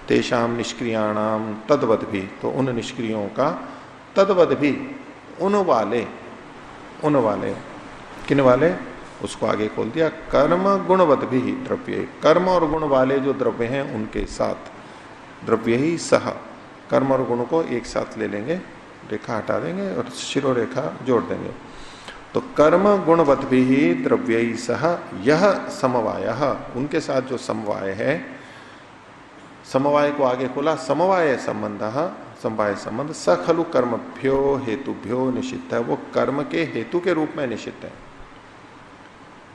तेषाम निष्क्रियाणाम तद्वद भी, तो उन निष्क्रियों का तद्वद भी, उन वाले किन वाले, उसको आगे खोल दिया, कर्म गुणवद भी द्रव्य, कर्म और गुण वाले जो द्रव्य हैं उनके साथ, द्रव्य ही सह, कर्म और गुण को एक साथ ले लेंगे, रेखा हटा देंगे और शिरो रेखा जोड़ देंगे। तो कर्म गुणवत भी ही द्रव्य ही सह यह समवाय, उनके साथ जो समवाय है, समवाय को आगे खोला, समवाय संबंध, समवाय संबंध स खलु कर्मभ्यो हेतुभ्यो निषिद्ध है, वो कर्म के हेतु के रूप में निषिद्ध है।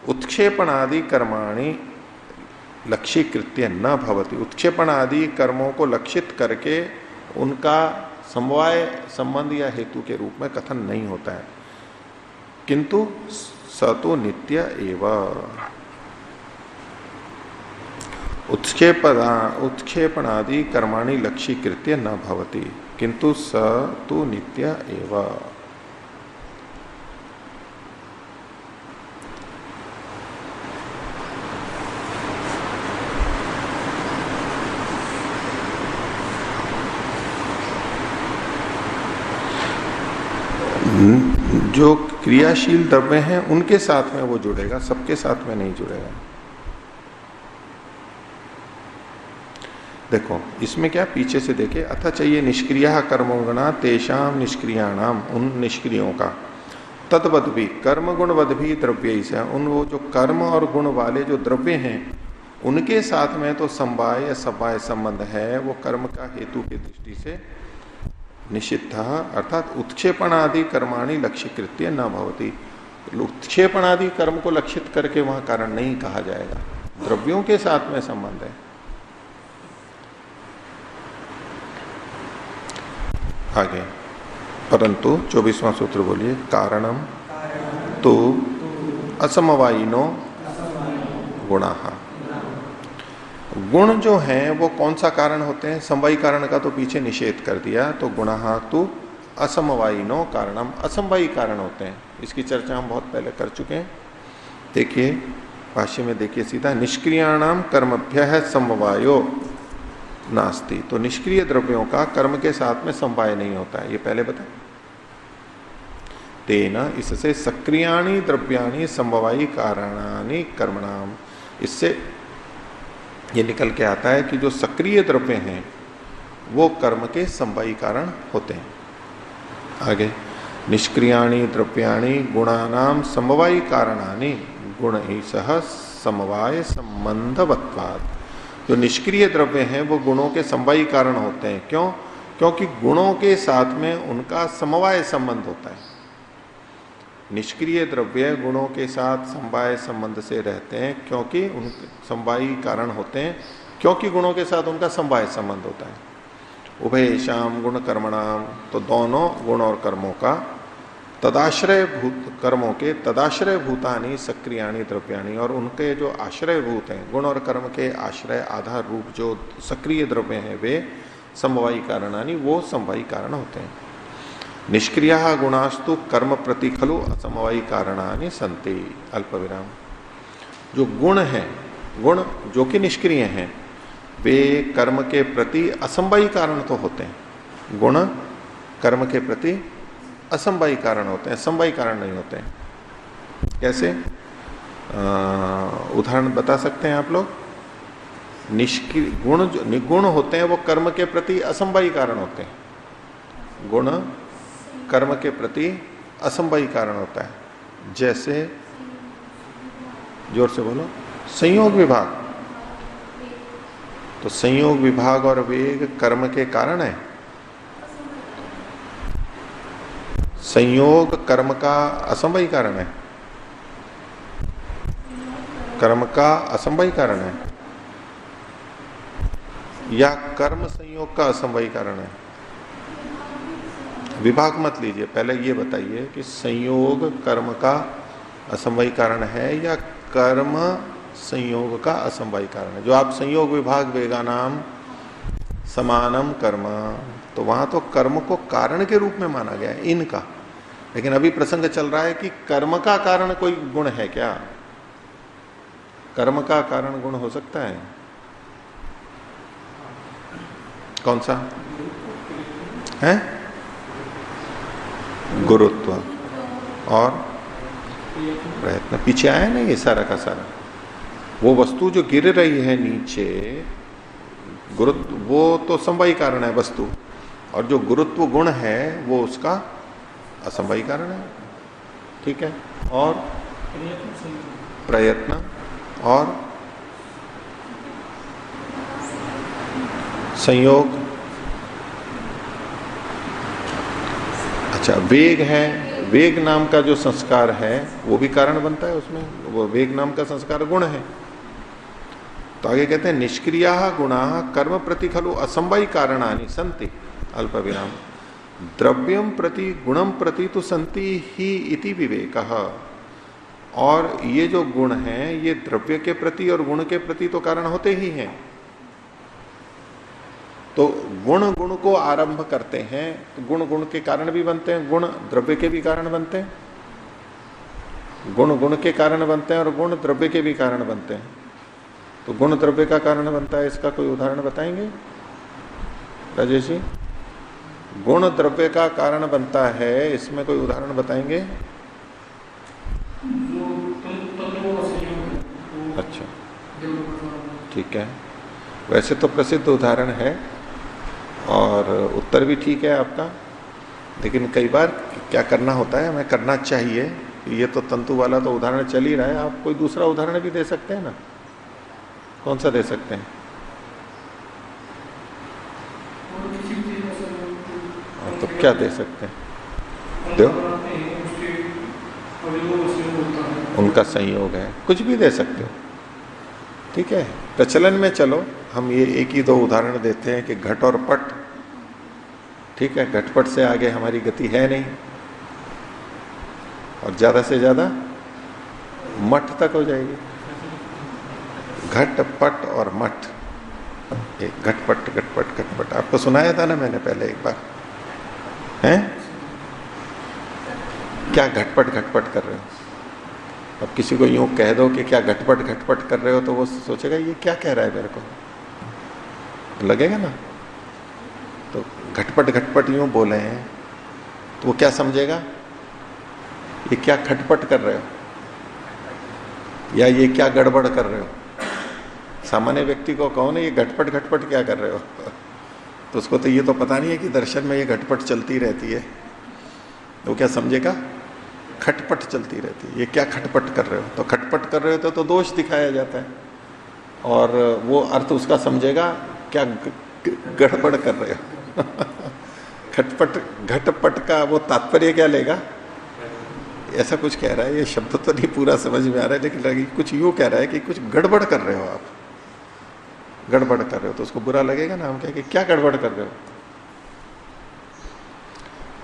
उत्क्षेपण आदि कर्माणि लक्ष्यीकृत्य न भवति, उत्क्षेपण आदि कर्मों को लक्षित करके उनका समवाय संबंध या हेतु के रूप में कथन नहीं होता है, किंतु स तो नित्य एव। उत्क्षेपणादि कर्माणि लक्ष्यीकृत्य न भवति, किंतु स तो नित्य एव। जो क्रियाशील द्रव्य हैं उनके साथ में वो जुड़ेगा, सबके साथ में नहीं जुड़ेगा। देखो इसमें क्या, पीछे से देखे, अथ चाहिए निष्क्रिय कर्मोगुणा तेषाम निष्क्रियाणाम, उन निष्क्रियों का, तद्वद भी कर्म गुणवद भी द्रव्य से, उन वो जो कर्म और गुण वाले जो द्रव्य हैं उनके साथ में तो समवाय या समवाय संबंध है, वो कर्म का हेतु की दृष्टि से निषिद्ध, अर्थात उत्क्षेपण आदि कर्माणि लक्ष्य कृत्य न भवती। उत्क्षेपण आदि कर्म को लक्षित करके वहां कारण नहीं कहा जाएगा, द्रव्यों के साथ में संबंध है। आगे परंतु 24वां सूत्र बोलिए, कारणम तो असमवायिनो गुणाः, गुण जो हैं वो कौन सा कारण होते हैं, समवायी कारण का तो पीछे निषेध कर दिया, तो गुणाः तो असमवायिनो कारणम, असमवायी कारण होते हैं। इसकी चर्चा हम बहुत पहले कर चुके हैं। देखिए भाष्य में देखिए सीधा, निष्क्रियाणाम कर्मभ्यः समवायो नास्ति, तो निष्क्रिय द्रव्यों का कर्म के साथ में समवाय नहीं होता है, ये पहले बताया। तेना, इससे सक्रियाणि द्रव्याणि समवायी कारणानि कर्मणाम, इससे ये निकल के आता है कि जो सक्रिय द्रव्य हैं वो कर्म के समवायी कारण होते हैं। आगे, निष्क्रियाणि द्रव्याणि गुणानाम समवायी कारणानि गुण ही सह समवाय संबंधवत्वात्, जो निष्क्रिय द्रव्य हैं वो गुणों के समवायी कारण होते हैं। क्यों? क्योंकि गुणों के साथ में उनका समवाय संबंध होता है। निष्क्रिय द्रव्य गुणों के साथ समवाय संबंध से रहते हैं, क्योंकि उन समवायी कारण होते हैं, क्योंकि गुणों के साथ उनका समवाय संबंध होता है। उभयेषाम गुण कर्मणाम, तो दोनों गुण और कर्मों का, तदाश्रय भूत कर्मों के तदाश्रय भूतानि सक्रियाणि द्रव्याणि, और उनके जो आश्रय भूत हैं, गुण और कर्म के आश्रय आधार रूप जो सक्रिय द्रव्य हैं वे समवायी कारणानि, वो समवायी कारण होते हैं। निष्क्रिया गुणास्तु कर्म प्रति खलु असमवायी कारणानि सन्ति, अल्प विराम। जो गुण हैं, गुण जो कि निष्क्रिय हैं, वे कर्म के प्रति असमवायी कारण तो होते हैं। गुण कर्म के प्रति असमवायी कारण होते हैं, समवायी कारण नहीं होते हैं। कैसे? उदाहरण बता सकते हैं आप लोग? निष्क्रिय गुण जो निगुण होते हैं वो कर्म के प्रति असमवायी कारण होते हैं। गुण कर्म के प्रति असमवायी कारण होता है। जैसे, जोर से बोलो, संयोग विभाग, तो संयोग विभाग और वेग कर्म के कारण है। संयोग कर्म का असमवायी कारण है, कर्म का असमवायी कारण है, या कर्म संयोग का असमवायी कारण है? विभाग मत लीजिए, पहले ये बताइए कि संयोग कर्म का असमवायी कारण है या कर्म संयोग का असमवायी कारण है। जो आप संयोग विभाग वेगानाम समानम कर्म, तो वहां तो कर्म को कारण के रूप में माना गया है इनका, लेकिन अभी प्रसंग चल रहा है कि कर्म का कारण कोई गुण है क्या? कर्म का कारण गुण हो सकता है? कौन सा है? गुरुत्व और प्रयत्न। पीछे आया ना ये सारा का सारा। वो वस्तु जो गिर रही है नीचे, गुरुत्व, वो तो समवायी कारण है वस्तु, और जो गुरुत्व गुण है वो उसका असमवायी कारण है। ठीक है। और प्रयत्न और संयोग। अच्छा, वेग है, वेग नाम का जो संस्कार है वो भी कारण बनता है उसमें, वो वेग नाम का संस्कार गुण है। तो आगे कहते हैं निष्क्रिया गुणा कर्म प्रति खलु असमवायी कारणानि सन्ति, अल्प विराम, द्रव्यम प्रति गुणम प्रति तो सन्ति ही इति विवेकः। और ये जो गुण हैं ये द्रव्य के प्रति और गुण के प्रति तो कारण होते ही हैं। तो गुण गुण को आरंभ करते हैं, तो गुण गुण के कारण भी बनते हैं, गुण द्रव्य के भी कारण बनते हैं, गुण गुण के कारण बनते हैं और गुण द्रव्य के भी कारण बनते हैं। तो गुण द्रव्य का कारण बनता है, इसका कोई उदाहरण बताएंगे राजेश जी? गुण द्रव्य का कारण बनता है, इसमें कोई उदाहरण बताएंगे? अच्छा, ठीक है। वैसे तो प्रसिद्ध उदाहरण है और उत्तर भी ठीक है आपका, लेकिन कई बार क्या करना होता है, हमें करना चाहिए। ये तो तंतु वाला तो उदाहरण चल ही रहा है, आप कोई दूसरा उदाहरण भी दे सकते हैं ना। कौन सा दे सकते हैं? तो क्या दे सकते हैं? दो, उनका संयोग है, कुछ भी दे सकते हो, ठीक है। प्रचलन में चलो हम ये एक ही दो उदाहरण देते हैं कि घट और पट, ठीक है, घटपट से आगे हमारी गति है नहीं, और ज्यादा से ज्यादा मठ तक हो जाएगी। घट पट और मठ, एक घटपट घटपट घटपट, आपको सुनाया था ना मैंने पहले एक बार, हैं? क्या घटपट घटपट कर रहे हो? अब किसी को यूं कह दो कि क्या घटपट घटपट कर रहे हो, तो वो सोचेगा ये क्या कह रहा है मेरे को, लगेगा ना। तो घटपट घटपट यूं बोले हैं तो वो क्या समझेगा, ये क्या खटपट कर रहे हो, या ये क्या गड़बड़ कर रहे हो। सामान्य व्यक्ति को कहो ना ये घटपट घटपट क्या कर रहे हो, तो उसको तो ये तो पता नहीं है कि दर्शन में ये घटपट चलती रहती है, तो वो क्या समझेगा, खटपट चलती रहती है, ये क्या खटपट कर रहे हो। तो खटपट कर रहे हो तो दोष दिखाया जाता है, और वो अर्थ उसका समझेगा क्या गड़बड़ कर रहे हो। खटपट घटपट का वो तात्पर्य क्या लेगा, ऐसा कुछ कह रहा है, ये शब्द तो नहीं पूरा समझ में आ रहा है, लेकिन कुछ यूं कह रहा है कि कुछ गड़बड़ कर रहे हो आप, गड़बड़ कर रहे हो, तो उसको बुरा लगेगा ना। हम कहेंगे क्या गड़बड़ कर रहे हो।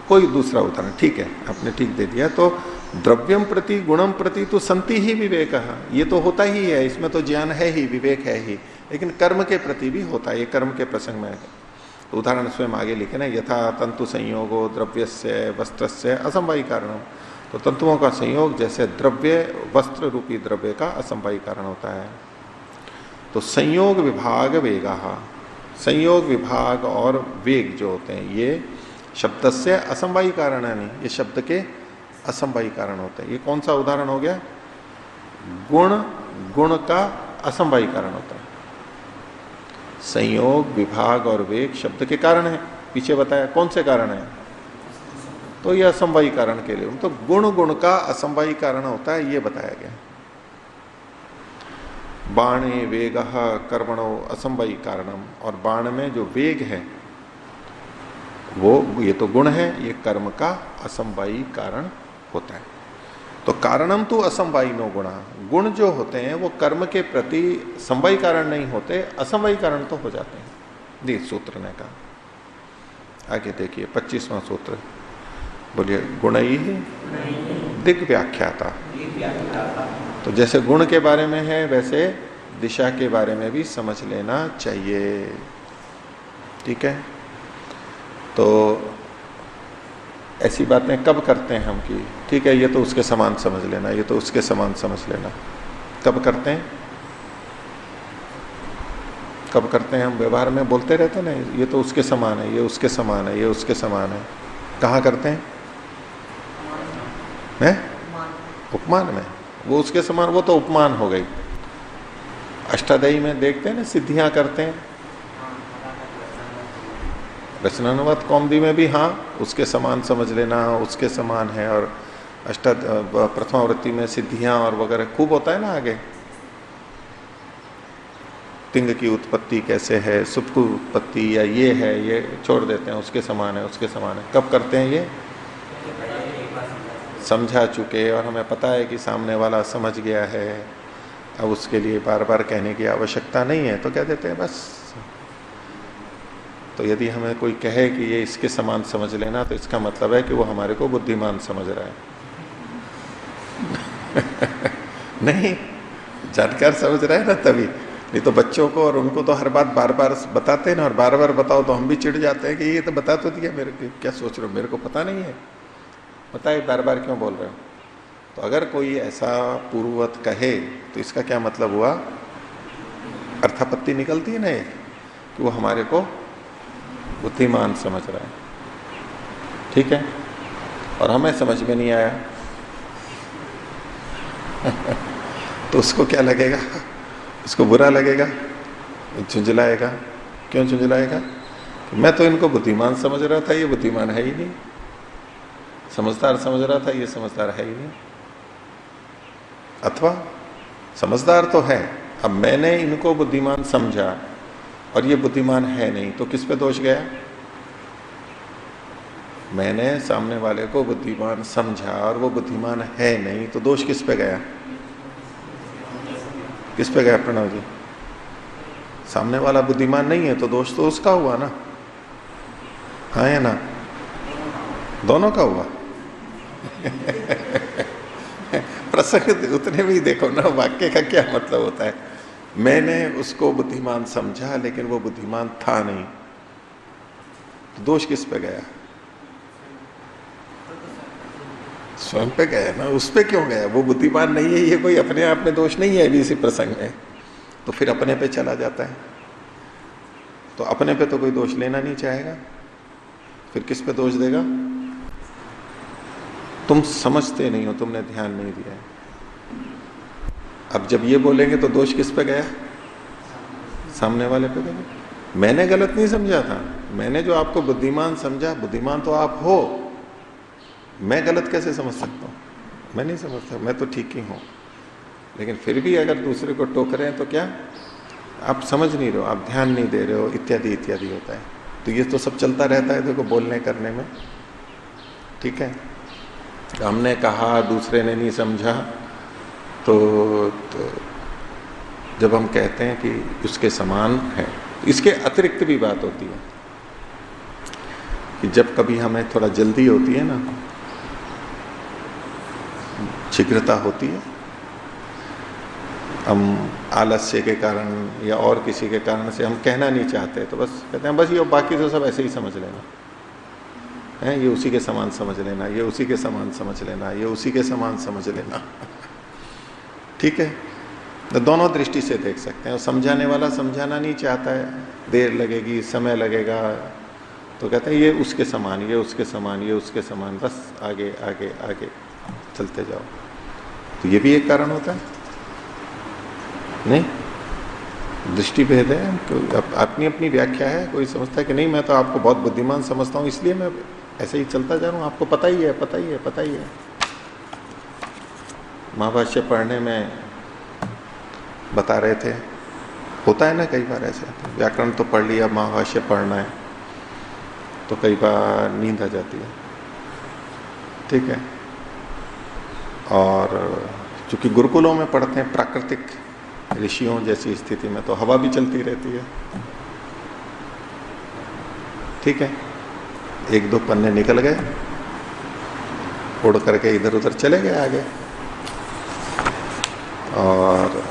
कोई दूसरा उदाहरण, ठीक है, आपने ठीक दे दिया। तो द्रव्यम प्रति गुणम प्रति तो संति ही विवेक, ये तो होता ही है, इसमें तो ज्ञान है ही, विवेक है ही, लेकिन कर्म के प्रति भी होता है, ये कर्म के प्रसंग में। तो उदाहरण स्वयं आगे लिखे ना, यथा तंतु संयोगो द्रव्यस्य वस्त्रस्य असमवायी कारणम। तो तंतुओं का संयोग जैसे द्रव्य वस्त्र रूपी द्रव्य का असमवायी कारण होता है। तो संयोग विभाग वेगा, संयोग विभाग और वेग जो होते हैं ये शब्द से असमवायी कारण है, नहीं, ये शब्द के असमवायी कारण होते हैं। ये कौन सा उदाहरण हो गया, गुण, गुण का असमवायी कारण होता है। संयोग विभाग और वेग शब्द के कारण है, पीछे बताया कौन से कारण है, तो ये असमवायी कारण के लिए, तो गुण गुण का असमवायी कारण होता है, ये बताया गया। बाणे वेग कर्मणो असमवायी कारणम, और बाण में जो वेग है वो ये तो गुण है, ये कर्म का असमवायी कारण होता है। तो कारणम तो असमवायी नो गुणा, गुण जो होते हैं वो कर्म के प्रति समवायी कारण नहीं होते, असमवायी कारण तो हो जाते हैं। ये सूत्र ने कहा। आगे देखिए 25वां सूत्र, बोलिए, गुणई दिग व्याख्याता। तो जैसे गुण के बारे में है वैसे दिशा के बारे में भी समझ लेना चाहिए, ठीक है। तो ऐसी बातें कब करते हैं हम कि ठीक है ये तो उसके समान समझ लेना, ये तो उसके समान समझ लेना, कब करते हैं, कब करते हैं हम व्यवहार में बोलते रहते हैं ना, ये तो उसके समान है, ये उसके समान है, ये उसके समान है। कहाँ करते हैं, उपमान में। वो उसके समान, वो तो उपमान हो गई। अष्टादयी में देखते हैं ना, सिद्धियां करते हैं, रचनानुवाद कौमुदी में भी हाँ उसके समान समझ लेना, उसके समान है। और प्रथमावृत्ति में सिद्धियां और वगैरह खूब होता है ना। आगे तिंग की उत्पत्ति कैसे है, सुप की उत्पत्ति, या ये है, ये छोड़ देते हैं, उसके समान है, उसके समान है। कब करते हैं ये, समझा चुके और हमें पता है कि सामने वाला समझ गया है, अब उसके लिए बार बार कहने की आवश्यकता नहीं है, तो कह देते हैं बस। तो यदि हमें कोई कहे कि ये इसके समान समझ लेना, तो इसका मतलब है कि वो हमारे को बुद्धिमान समझ रहा है। नहीं, जानकार समझ रहा है ना तभी। नहीं तो बच्चों को और उनको तो हर बात बार बार बताते हैं ना, और बार बार बताओ तो हम भी चिढ़ जाते हैं कि ये तो बता तो दिया, मेरे को क्या सोच रहे हो, मेरे को पता नहीं है, बताए बार बार क्यों बोल रहे हो। तो अगर कोई ऐसा पूर्ववत कहे तो इसका क्या मतलब हुआ, अर्थापत्ति निकलती है ना कि वो हमारे को बुद्धिमान समझ रहा है, ठीक है। और हमें समझ में नहीं आया तो उसको क्या लगेगा, उसको बुरा लगेगा, झुंझलाएगा। क्यों झुंझलाएगा? मैं तो इनको बुद्धिमान समझ रहा था, ये बुद्धिमान है ही नहीं। समझदार समझ रहा था, ये समझदार है ही नहीं। अथवा समझदार तो है, अब मैंने इनको बुद्धिमान समझा और ये बुद्धिमान है नहीं, तो किस पे दोष गया? मैंने सामने वाले को बुद्धिमान समझा और वो बुद्धिमान है नहीं, तो दोष किस पे गया? किस पे गया प्रणव जी? सामने वाला बुद्धिमान नहीं है तो दोष तो उसका हुआ ना, हाँ या ना? दोनों का हुआ। प्रसंग उतने भी देखो ना, वाक्य का क्या मतलब होता है। मैंने उसको बुद्धिमान समझा लेकिन वो बुद्धिमान था नहीं, तो दोष किस पे गया? स्वयं पे गया ना, उस पे क्यों गया? वो बुद्धिमान नहीं है, ये कोई अपने आप में दोष नहीं है अभी इसी प्रसंग में, तो फिर अपने पे चला जाता है। तो अपने पे तो कोई दोष लेना नहीं चाहेगा, फिर किस पे दोष देगा? तुम समझते नहीं हो, तुमने ध्यान नहीं दिया है। अब जब ये बोलेंगे तो दोष किस पे गया? सामने वाले पे गया। मैंने गलत नहीं समझा था, मैंने जो आपको बुद्धिमान समझा, बुद्धिमान तो आप हो, मैं गलत कैसे समझ सकता हूं? मैं नहीं समझता, मैं तो ठीक ही हूं। लेकिन फिर भी अगर दूसरे को टोक रहे हैं तो क्या? आप समझ नहीं रहे हो, आप ध्यान नहीं दे रहे हो, इत्यादि इत्यादि होता है। तो ये तो सब चलता रहता है देखो, बोलने करने में, ठीक है। हमने कहा, दूसरे ने नहीं समझा, तो जब हम कहते हैं कि उसके समान है, इसके अतिरिक्त भी बात होती है कि जब कभी हमें थोड़ा जल्दी होती है ना, शीघ्रता होती है, हम आलस्य के कारण या और किसी के कारण से हम कहना नहीं चाहते, तो बस कहते हैं बस ये बाकी तो सब ऐसे ही समझ लेना है, ये उसी के समान समझ लेना, ये उसी के समान समझ लेना, ये उसी के समान समझ लेना। ठीक है, तो दोनों दृष्टि से देख सकते हैं। समझाने वाला समझाना नहीं चाहता है, देर लगेगी, समय लगेगा, तो कहते हैं ये उसके समान, ये उसके समान, ये उसके समान, बस आगे आगे आगे चलते जाओ। तो ये भी एक कारण होता है नहीं, दृष्टि भेद है, अपनी अपनी व्याख्या है। कोई समझता है कि नहीं मैं तो आपको बहुत बुद्धिमान समझता हूं, इसलिए मैं ऐसे ही चलता जा रहा हूं, आपको पता ही है, पता ही है, पता ही है। महाभाष्य पढ़ने में बता रहे थे, होता है ना कई बार ऐसे, व्याकरण तो पढ़ लिया, महाभाष्य पढ़ना है, तो कई बार नींद आ जाती है, ठीक है। और चूंकि गुरुकुलों में पढ़ते हैं प्राकृतिक ऋषियों जैसी स्थिति में, तो हवा भी चलती रहती है, ठीक है। एक दो पन्ने निकल गए, उड़ करके इधर उधर चले गए आगे, और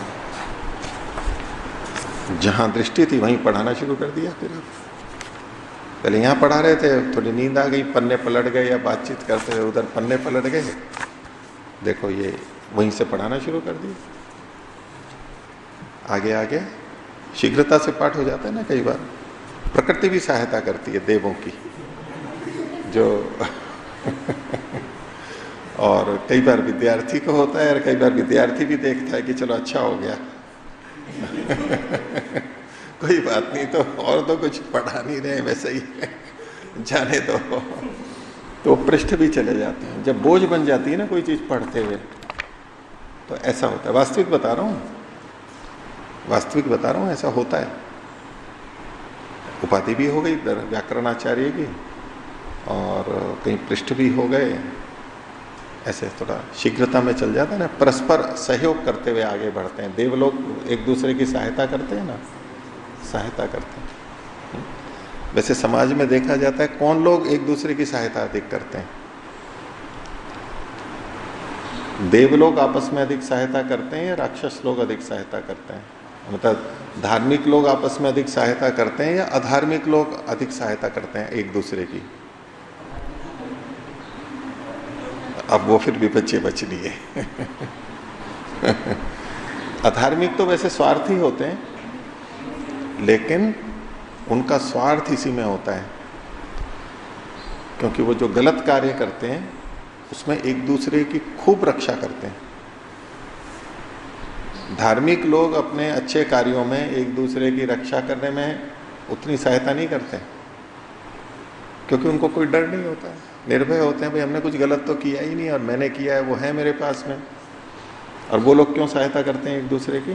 जहां दृष्टि थी वहीं पढ़ाना शुरू कर दिया। फिर पहले यहां पढ़ा रहे थे, थोड़ी नींद आ गई, पन्ने पलट गए, या बातचीत करते हुए उधर पन्ने पलट गए, देखो ये वहीं से पढ़ाना शुरू कर दिया। आगे आगे शीघ्रता से पाठ हो जाता है ना। कई बार प्रकृति भी सहायता करती है देवों की, जो और कई बार विद्यार्थी को होता है, और कई बार विद्यार्थी भी देखता है कि चलो अच्छा हो गया कोई बात नहीं, तो और तो कुछ पढ़ा नहीं रहे, वैसे ही जाने दो, तो पृष्ठ भी चले जाते हैं। जब बोझ बन जाती है ना कोई चीज पढ़ते हुए, तो ऐसा होता है। वास्तविक बता रहा हूं, वास्तविक बता रहा हूं, ऐसा होता है। उपाधि भी हो गई व्याकरणाचार्य की, और कहीं पृष्ठ भी हो गए, ऐसे थोड़ा शीघ्रता में चल जाता है ना। परस्पर सहयोग करते हुए आगे बढ़ते हैं। देवलोग एक दूसरे की सहायता करते हैं ना, सहायता करते हैं। वैसे समाज में देखा जाता है कौन लोग एक दूसरे की सहायता अधिक करते हैं? देवलोग आपस में अधिक सहायता करते हैं, या राक्षस लोग अधिक सहायता करते हैं? मतलब धार्मिक लोग आपस में अधिक सहायता करते हैं, या अधार्मिक लोग अधिक सहायता करते हैं एक दूसरे की? अब वो फिर भी बच लिए अधार्मिक तो वैसे स्वार्थी होते हैं, लेकिन उनका स्वार्थ इसी में होता है, क्योंकि वो जो गलत कार्य करते हैं उसमें एक दूसरे की खूब रक्षा करते हैं। धार्मिक लोग अपने अच्छे कार्यों में एक दूसरे की रक्षा करने में उतनी सहायता नहीं करते, क्योंकि उनको कोई डर नहीं होता है, निर्भय होते हैं, भाई हमने कुछ गलत तो किया ही नहीं और मैंने किया है वो है मेरे पास में। और वो लोग क्यों सहायता करते हैं एक दूसरे की?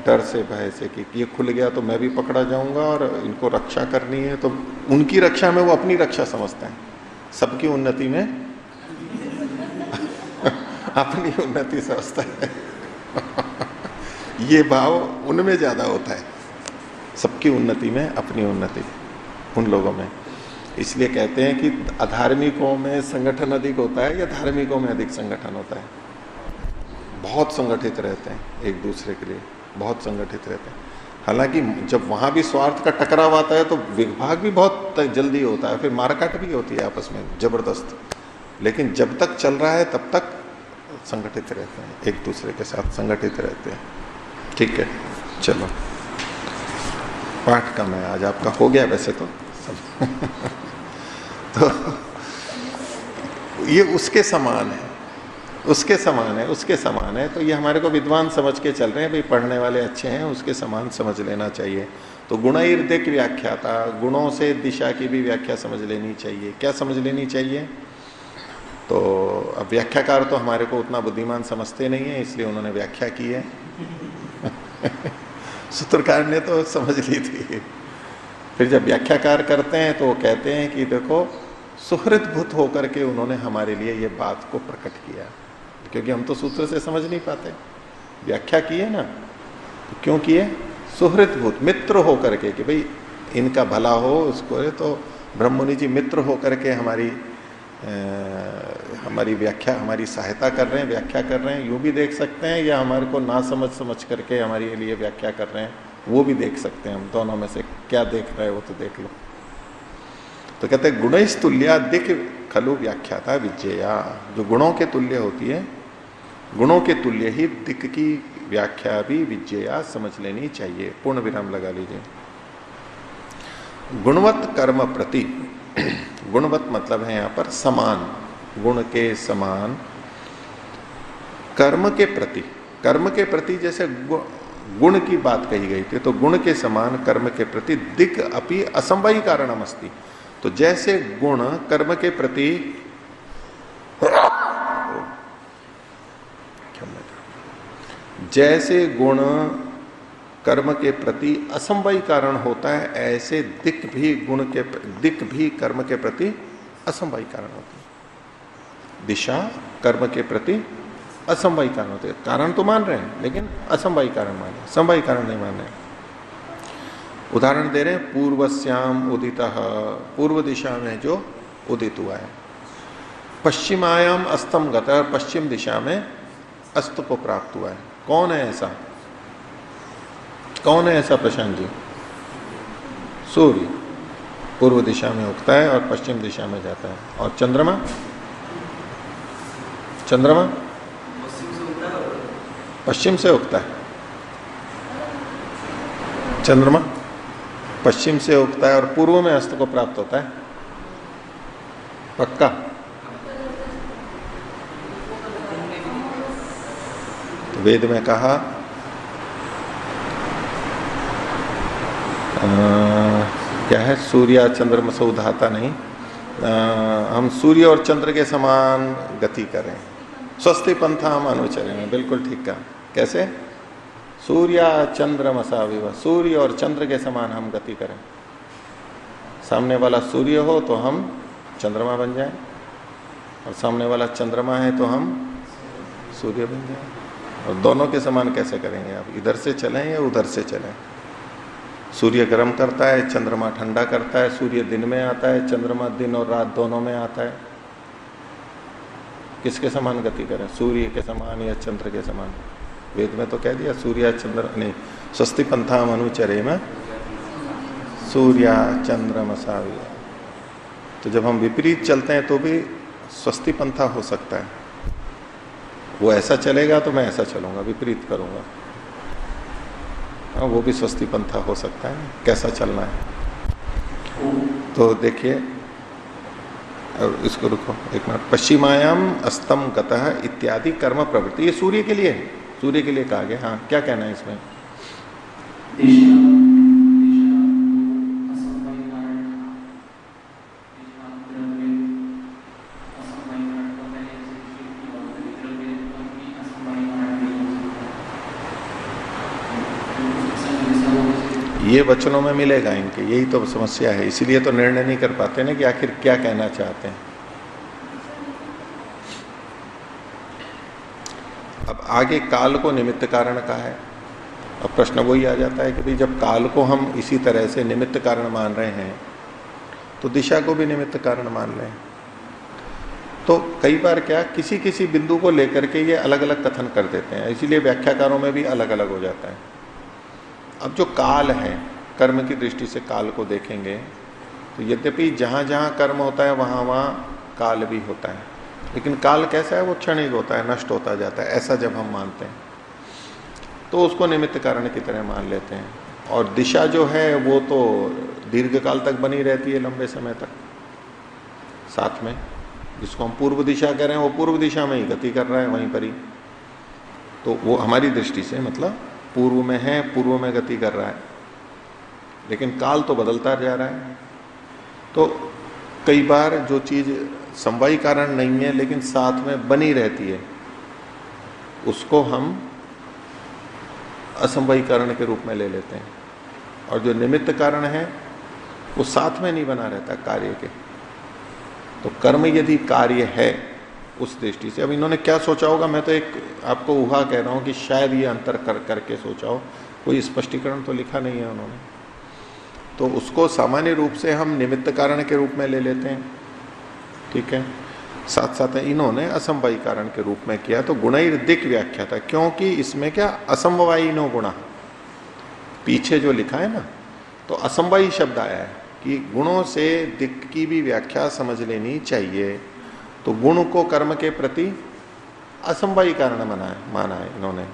डर से, भय से कि ये खुल गया तो मैं भी पकड़ा जाऊंगा और इनको रक्षा करनी है, तो उनकी रक्षा में वो अपनी रक्षा समझते हैं, सबकी उन्नति में अपनी उन्नति समझता है। ये भाव उनमें ज्यादा होता है, सबकी उन्नति में अपनी उन्नति उन लोगों में। इसलिए कहते हैं कि अधार्मिकों में संगठन अधिक होता है या धार्मिकों में अधिक संगठन होता है? बहुत संगठित रहते हैं एक दूसरे के लिए, बहुत संगठित रहते हैं। हालांकि जब वहां भी स्वार्थ का टकराव आता है तो विभाग भी बहुत जल्दी होता है, फिर मारकाट भी होती है आपस में जबरदस्त, लेकिन जब तक चल रहा है तब तक संगठित रहते हैं, एक दूसरे के साथ संगठित रहते हैं। ठीक है, चलो पाठ कम है आज आपका, हो गया वैसे तो सब। तो ये उसके समान है, उसके समान है, उसके समान है। तो ये हमारे को विद्वान समझ के चल रहे हैं, भाई पढ़ने वाले अच्छे हैं, उसके समान समझ लेना चाहिए। तो गुणैर्दिक व्याख्याता, गुणों से दिशा की भी व्याख्या समझ लेनी चाहिए। क्या समझ लेनी चाहिए? तो अब व्याख्याकार तो हमारे को उतना बुद्धिमान समझते नहीं है, इसलिए उन्होंने व्याख्या की है। सूत्रकार ने तो समझ ली थी। फिर जब व्याख्याकार करते हैं तो वो कहते हैं कि देखो सुहृदभूत होकर के उन्होंने हमारे लिए ये बात को प्रकट किया, क्योंकि हम तो सूत्र से समझ नहीं पाते। व्याख्या की है ना, तो क्यों किए? सुहृदभूत, मित्र होकर के, कि भाई इनका भला हो उसको। तो ब्रह्ममुनि जी मित्र होकर के हमारी व्याख्या, हमारी सहायता कर रहे हैं, व्याख्या कर रहे हैं, यूं भी देख सकते हैं, या हमारे को ना समझ करके हमारे लिए व्याख्या कर रहे हैं, वो भी देख सकते हैं। हम दोनों में से क्या देख रहे हैं वो तो देख लो। तो कहते हैं गुणैस्तुल्या दिक् खलु व्याख्याता विज्ञेया, जो गुणों के तुल्य होती है, गुणों के तुल्य ही दिक् की व्याख्या भी विज्ञेया समझ लेनी चाहिए। पूर्ण विराम लगा लीजिए। गुणवत् कर्म प्रति, गुणवत् मतलब है यहां पर समान, गुण के समान, कर्म के प्रति, कर्म के प्रति जैसे गुण की बात कही गई थी, तो गुण के समान कर्म के प्रति दिक् अपि असंभवी कारणम अस्ति। तो जैसे गुण कर्म के प्रति, जैसे गुण कर्म के प्रति असंभवी कारण होता है, ऐसे दिक् भी गुण के, दिक् भी कर्म के प्रति असंभवी कारण होती है। दिशा कर्म के प्रति असंभवी कारण होते हैं। कारण तो मान रहे हैं लेकिन असंभवी कारण मान रहे हैं, संभवी कारण नहीं मान रहे हैं। उदाहरण दे रहे हैं, पूर्वस्याम उदितः, पूर्व दिशा में जो उदित हुआ है। पश्चिमायाम अस्तम गतः, पश्चिम दिशा में अस्त को प्राप्त हुआ है। कौन है ऐसा? कौन है ऐसा प्रशांत जी? सूर्य पूर्व दिशा में उगता है और पश्चिम दिशा में जाता है। और चंद्रमा? चंद्रमा पश्चिम से उगता है। चंद्रमा पश्चिम से उगता है और पूर्व में अस्त को प्राप्त होता है। पक्का? तो वेद में कहा क्या है? सूर्य चंद्रमा से उधाता नहीं, हम सूर्य और चंद्र के समान गति करें। स्वस्ति पंथा हम अनुचरें। बिल्कुल ठीक कहा। कैसे? सूर्य चंद्रमसा विवा, सूर्य और चंद्र के समान हम गति करें। सामने वाला सूर्य हो तो हम चंद्रमा बन जाएं, और सामने वाला चंद्रमा है तो हम सूर्य बन जाएं। और दोनों के समान कैसे करेंगे आप? इधर से चलें या उधर से चलें? सूर्य गर्म करता है, चंद्रमा ठंडा करता है। सूर्य दिन में आता है, चंद्रमा दिन और रात दोनों में आता है। किसके समान गति करें? सूर्य के समान या चंद्र के समान? वेद में तो कह दिया सूर्य चंद्र नहीं, स्वस्ति पंथा अनुचरे में सूर्य चंद्रमसा। तो जब हम विपरीत चलते हैं तो भी स्वस्ति पंथा हो सकता है। वो ऐसा चलेगा तो मैं ऐसा चलूंगा, विपरीत करूंगा। वो भी स्वस्ति पंथा हो सकता है, कैसा चलना है। तो देखिए, और इसको रुको एक मिनट। पश्चिमायाम अस्तम गतः इत्यादि कर्म प्रवृत्ति, ये सूर्य के लिए है। सूर्य के लिए कहा गया। हाँ, क्या कहना है इसमें? ये वचनों में मिलेगा इनके, यही तो समस्या है, इसीलिए तो निर्णय नहीं कर पाते ना कि आखिर क्या कहना चाहते हैं। अब आगे काल को निमित्त कारण कहा है। अब प्रश्न वही आ जाता है कि भाई जब काल को हम इसी तरह से निमित्त कारण मान रहे हैं तो दिशा को भी निमित्त कारण मान लें। तो कई बार क्या किसी किसी बिंदु को लेकर के ये अलग अलग कथन कर देते हैं, इसीलिए व्याख्याकारों में भी अलग अलग हो जाता है। अब जो काल है, कर्म की दृष्टि से काल को देखेंगे तो यद्यपि जहां जहां कर्म होता है वहां वहां काल भी होता है, लेकिन काल कैसा है? वो क्षणिक होता है, नष्ट होता जाता है। ऐसा जब हम मानते हैं तो उसको निमित्त कारण की तरह मान लेते हैं। और दिशा जो है वो तो दीर्घ काल तक बनी रहती है, लंबे समय तक साथ में। जिसको हम पूर्व दिशा कह रहे हैं वो पूर्व दिशा में ही गति कर रहा है, वहीं पर ही। तो वो हमारी दृष्टि से मतलब पूर्व में है, पूर्व में गति कर रहा है, लेकिन काल तो बदलता जा रहा है। तो कई बार जो चीज समवायी कारण नहीं है लेकिन साथ में बनी रहती है, उसको हम असमवायी कारण के रूप में ले लेते हैं। और जो निमित्त कारण है वो साथ में नहीं बना रहता कार्य के। तो कर्म यदि कार्य है उस दृष्टि से, अब इन्होंने क्या सोचा होगा, मैं तो एक आपको ऊहा कह रहा हूं कि शायद ये अंतर करके सोचा हो, कोई स्पष्टीकरण तो लिखा नहीं है उन्होंने। तो उसको सामान्य रूप से हम निमित्त कारण के रूप में ले लेते हैं, ठीक है। साथ साथ इन्होंने असमवायी कारण के रूप में किया। तो गुणैर्दिक व्याख्या था, क्योंकि इसमें क्या असमवायिनो गुणा, पीछे जो लिखा है ना, तो असमवायी शब्द आया है कि गुणों से दिक की भी व्याख्या समझ लेनी चाहिए। तो गुण को कर्म के प्रति असमवायी कारण माना है इन्होंने।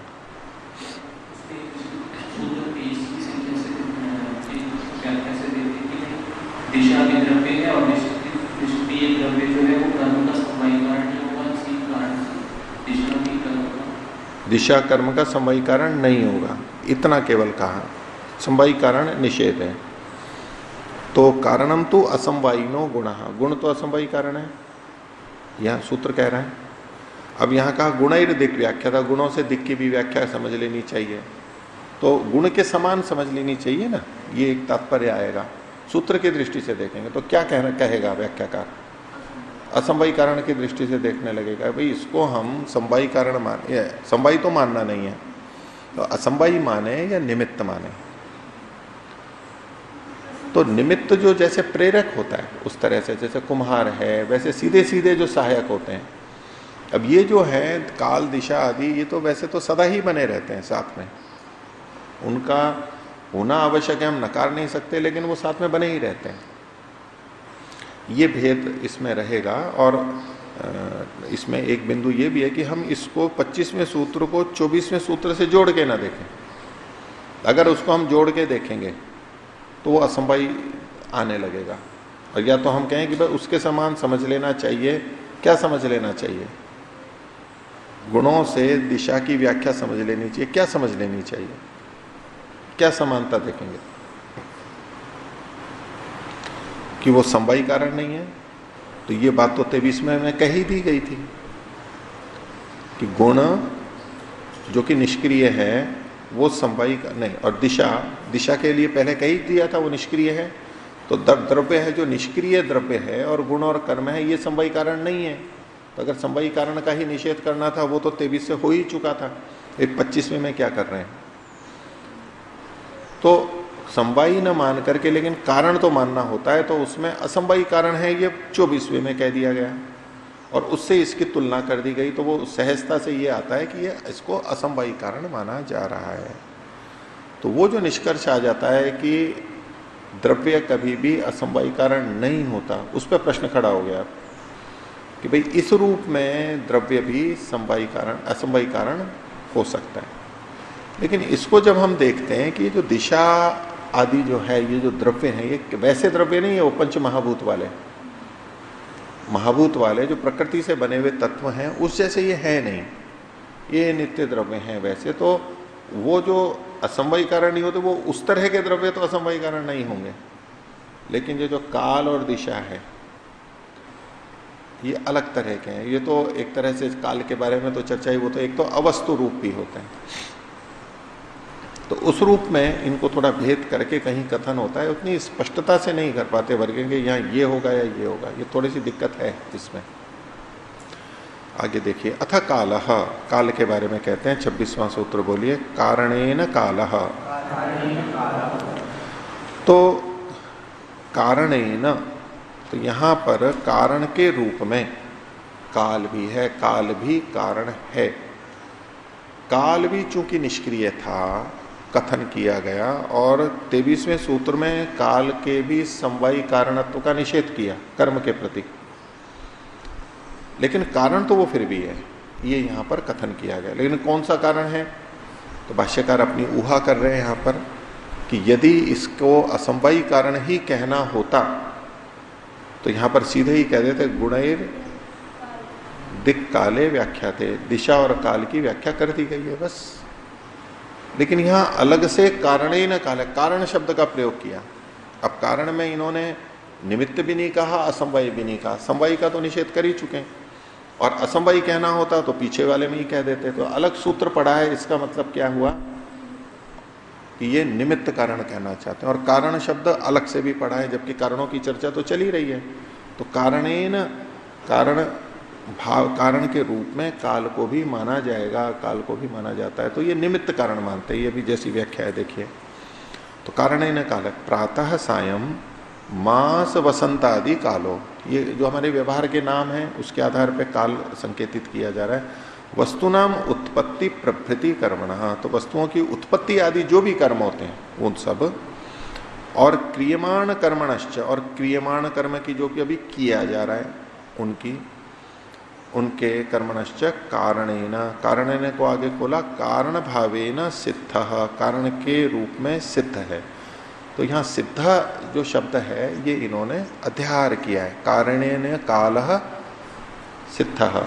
दिशा भी द्रव्य है और निष्क्रिय द्रव्य जो है वो कर्म का समवायी कारण नहीं होगा, इसी कारण से दिशा भी कर्म का, दिशा कर्म का समवायी कारण नहीं होगा, इतना केवल कहा। समवायी कारण निषेध है। तो कारणम तो असमवायिनो गुणः, गुण तो असमवायी कारण है, यह सूत्र कह रहा है। अब यहां कहा गुणैर्दिक व्याख्या था, गुणों से दिक की भी व्याख्या समझ लेनी चाहिए। तो गुण के समान समझ लेनी चाहिए ना, ये एक तात्पर्य आएगा। सूत्र की दृष्टि से देखेंगे तो क्या कहेगा व्याख्याकार? असमवायी कारण की दृष्टि से देखने लगेगा, भाई इसको हम समवायी कारण माने, समवायी तो मानना नहीं है, तो असमवायी माने या निमित्त माने। तो निमित्त जो जैसे प्रेरक होता है उस तरह से, जैसे कुम्हार है वैसे सीधे सीधे जो सहायक होते हैं। अब ये जो है काल, दिशा आदि, ये तो वैसे तो सदा ही बने रहते हैं साथ में, उनका होना आवश्यक है, हम नकार नहीं सकते, लेकिन वो साथ में बने ही रहते हैं। ये भेद इसमें रहेगा। और इसमें एक बिंदु ये भी है कि हम इसको 25वें सूत्र को 24वें सूत्र से जोड़ के ना देखें। अगर उसको हम जोड़ के देखेंगे तो वो असमवायी आने लगेगा। और या तो हम कहें कि भाई उसके समान समझ लेना चाहिए। क्या समझ लेना चाहिए? गुणों से दिशा की व्याख्या समझ लेनी चाहिए। क्या समझ लेनी चाहिए? क्या समानता देखेंगे? कि वो समवायी कारण नहीं है। तो ये बात तो 23वें में कही दी गई थी कि गुण जो कि निष्क्रिय है वो समवायी नहीं, और दिशा के लिए पहले कही दिया था वो निष्क्रिय है। तो द्रव्य है जो निष्क्रिय द्रव्य है और गुण और कर्म है, ये समवायी कारण नहीं है। तो अगर समवायी कारण का ही निषेध करना था वो तो 23 से हो ही चुका था, ये 25वें में क्या कर रहे हैं? तो समवायी न मान करके लेकिन कारण तो मानना होता है, तो उसमें असमवायी कारण है ये 24वें में कह दिया गया और उससे इसकी तुलना कर दी गई। तो वो सहजता से ये आता है कि ये इसको असमवायी कारण माना जा रहा है। तो वो जो निष्कर्ष आ जाता है कि द्रव्य कभी भी असमवायी कारण नहीं होता, उस पर प्रश्न खड़ा हो गया कि भाई इस रूप में द्रव्य भी समवायी कारण, असमवायी कारण हो सकता है। लेकिन इसको जब हम देखते हैं कि जो दिशा आदि जो है, ये जो द्रव्य हैं, ये वैसे द्रव्य नहीं है, वो पंच महाभूत वाले जो प्रकृति से बने हुए तत्व हैं उस जैसे ये है नहीं। ये नित्य द्रव्य हैं। वैसे तो वो जो असमवायी कारण नहीं होते वो उस तरह के द्रव्य तो असमवायी कारण नहीं होंगे, लेकिन ये जो काल और दिशा है ये अलग तरह के हैं। ये तो एक तरह से काल के बारे में तो चर्चा ही, वो तो एक तो अवस्तु रूप भी होते हैं, तो उस रूप में इनको थोड़ा भेद करके कहीं कथन होता है, उतनी स्पष्टता से नहीं कर पाते वर्गें कि यहाँ ये होगा या ये होगा, ये थोड़ी सी दिक्कत है इसमें। आगे देखिए, अथ कालः, काल के बारे में कहते हैं 26वां सूत्र बोलिए, कारणेन कालः। तो कारणेन, तो यहां पर कारण के रूप में काल भी है, काल भी कारण है। काल भी चूंकि निष्क्रिय था, कथन किया गया, और 23वें सूत्र में काल के भी समवायी कारणत्व का निषेध किया कर्म के प्रति, लेकिन कारण तो वो फिर भी है, ये यहां पर कथन किया गया। लेकिन कौन सा कारण है, तो भाष्यकार अपनी ऊहा कर रहे हैं यहां पर कि यदि इसको असमवायी कारण ही कहना होता तो यहां पर सीधे ही कह देते गुणैर दिक् काले व्याख्या थे, दिशा और काल की व्याख्या कर दी गई है बस। लेकिन यहां अलग से कारणेन काल, कारण शब्द का प्रयोग किया। अब कारण में इन्होंने निमित्त भी नहीं कहा, असमवायी भी नहीं कहा, समवायी का तो निषेध कर ही चुके हैं, और असमवायी कहना होता तो पीछे वाले में ही कह देते। तो अलग सूत्र पढ़ा है, इसका मतलब क्या हुआ कि ये निमित्त कारण कहना चाहते हैं, और कारण शब्द अलग से भी पढ़ा है, जबकि कारणों की चर्चा तो चली रही है। तो कारणेन, कारण भाव, कारण के रूप में काल को भी माना जाएगा, काल को भी माना जाता है, तो ये निमित्त कारण मानते हैं। ये भी जैसी व्याख्या है देखिए, तो कारणेन काल, प्रातः सायं मास वसंत आदि कालो, ये जो हमारे व्यवहार के नाम हैं उसके आधार पर काल संकेतित किया जा रहा है। वस्तुनाम उत्पत्ति प्रभृति कर्मणः, तो वस्तुओं की उत्पत्ति आदि जो भी कर्म होते हैं उन सब, और क्रियमाण कर्मणश्च, और क्रियमाण कर्म की जो कि अभी किया जा रहा है उनकी, उनके कर्मणश्च कारणेन, कारणेन को आगे खोला, कारण भावेन सिद्धः, कारण के रूप में सिद्ध है। तो यहाँ सिद्ध जो शब्द है ये इन्होंने अध्यार किया है, कारणेन कालः सिद्धः,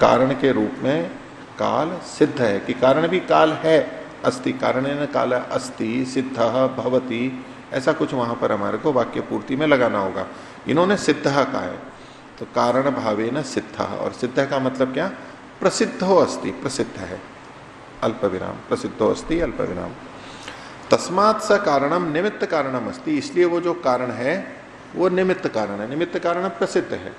कारण के रूप में काल सिद्ध है, कि कारण भी काल है, अस्ति, कारणेन काल अस्ति सिद्धः भवति, ऐसा कुछ वहां पर हमारे को वाक्य पूर्ति में लगाना होगा। इन्होंने सिद्धः कहा है, तो कारण भावेन सिद्धः, और सिद्ध का मतलब क्या, प्रसिद्धो अस्ति, प्रसिद्ध है, अल्प विराम, प्रसिद्धो अस्ति अल्प विराम। तस्मात् स कारणम निमित्त कारणम अस्ति, इसलिए वो जो कारण है वो निमित्त कारण है, निमित्त कारण प्रसिद्ध है।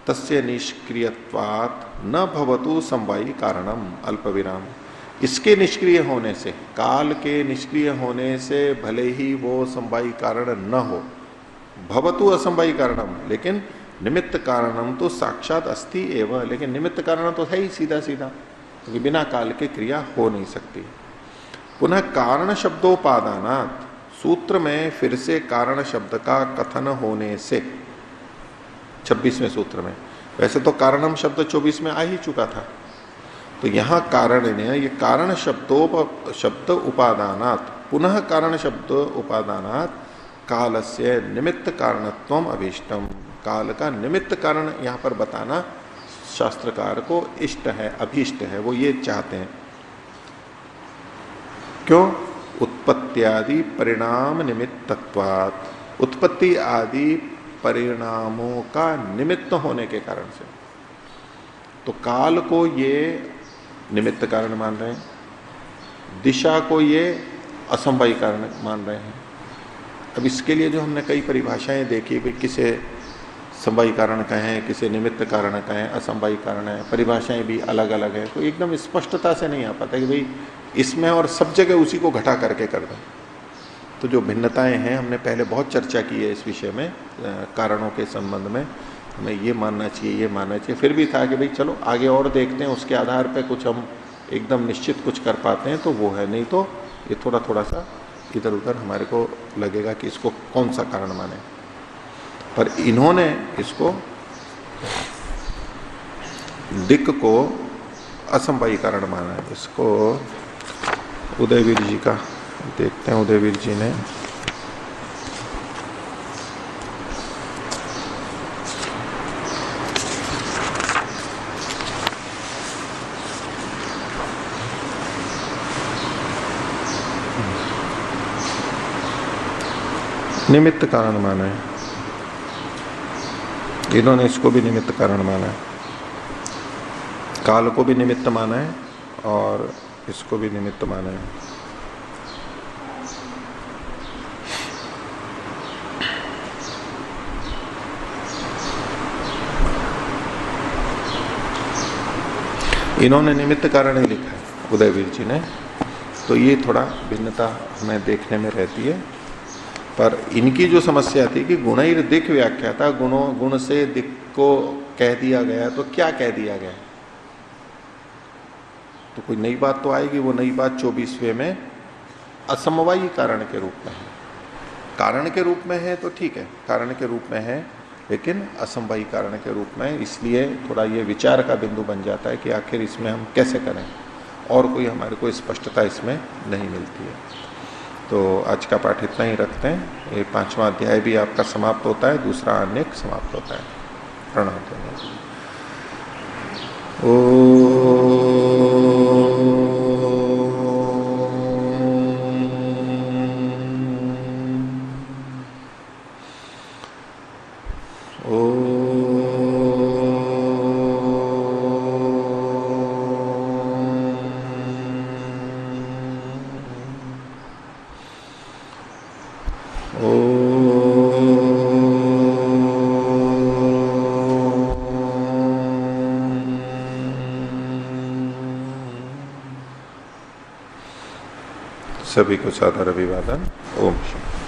तस्य निष्क्रियत्वात् न भवतु समवायी कारणम अल्प विराम, इसके निष्क्रिय होने से, काल के निष्क्रिय होने से भले ही वो समवायी कारण न हो, भवतु असमवायी कारणम, लेकिन निमित्त कारणम तो साक्षात अस्ति एव, लेकिन निमित्त कारण तो है ही सीधा सीधा, क्योंकि बिना काल के क्रिया हो नहीं सकती। पुनः कारण शब्दोपादानात्, सूत्र में फिर से कारण शब्द का कथन होने से, 26वें सूत्र में, वैसे तो कारणम शब्द 24 में आ ही चुका था, तो यहां कारण ने, ये कारण शब्द उपादानात्, पुनः कारण शब्द उपादानात् कालस्य निमित्त कारणत्वम अभीष्टम, काल का निमित्त कारण यहां पर बताना शास्त्रकार को इष्ट है, अभीष्ट है, वो ये चाहते हैं। क्यों, उत्पत्ति आदि परिणाम निमित्तत्वात्, उत्पत्ति आदि परिणामों का निमित्त होने के कारण से, तो काल को ये निमित्त कारण मान रहे हैं, दिशा को ये असमवायी कारण मान रहे हैं। अब इसके लिए जो हमने कई परिभाषाएं देखी, भाई किसे समवायी कारण कहें, किसे निमित्त कारण कहें, असमवायी कारण है, परिभाषाएं भी अलग अलग है, तो एकदम स्पष्टता से नहीं आ पाता कि भाई इसमें और सब जगह उसी को घटा करके कर दें। तो जो भिन्नताएं हैं, हमने पहले बहुत चर्चा की है इस विषय में, कारणों के संबंध में हमें ये मानना चाहिए, ये मानना चाहिए, फिर भी था कि भाई चलो आगे और देखते हैं, उसके आधार पर कुछ हम एकदम निश्चित कुछ कर पाते हैं तो वो है, नहीं तो ये थोड़ा थोड़ा सा इधर उधर हमारे को लगेगा कि इसको कौन सा कारण माने। पर इन्होंने इसको दिक् को असमवायी कारण माना है। इसको उदयवीर जी का देखते हैं, उदयवीर जी ने निमित्त कारण माना है, इन्होंने इसको भी निमित्त कारण माना है, काल को भी निमित्त माना है और इसको भी निमित्त माना है। इन्होंने निमित्त कारण ही लिखा है उदयवीर जी ने, तो ये थोड़ा भिन्नता हमें देखने में रहती है। पर इनकी जो समस्या थी कि गुणैर दिक् व्याख्याता, गुण से दिक् को कह दिया गया, तो क्या कह दिया गया, तो कोई नई बात तो आएगी। वो नई बात 24वें में असमवायी कारण के रूप में है। कारण के रूप में है तो ठीक है, कारण के रूप में है, लेकिन असमवायी कारण के रूप में, इसलिए थोड़ा ये विचार का बिंदु बन जाता है कि आखिर इसमें हम कैसे करें, और कोई हमारे को स्पष्टता इसमें नहीं मिलती है। तो आज का पाठ इतना ही रखते हैं। ये 5वां अध्याय भी आपका समाप्त होता है, दूसरा अनेक समाप्त होता है। प्रणाम। सभी को सादर अभिवादन। ओम शांति।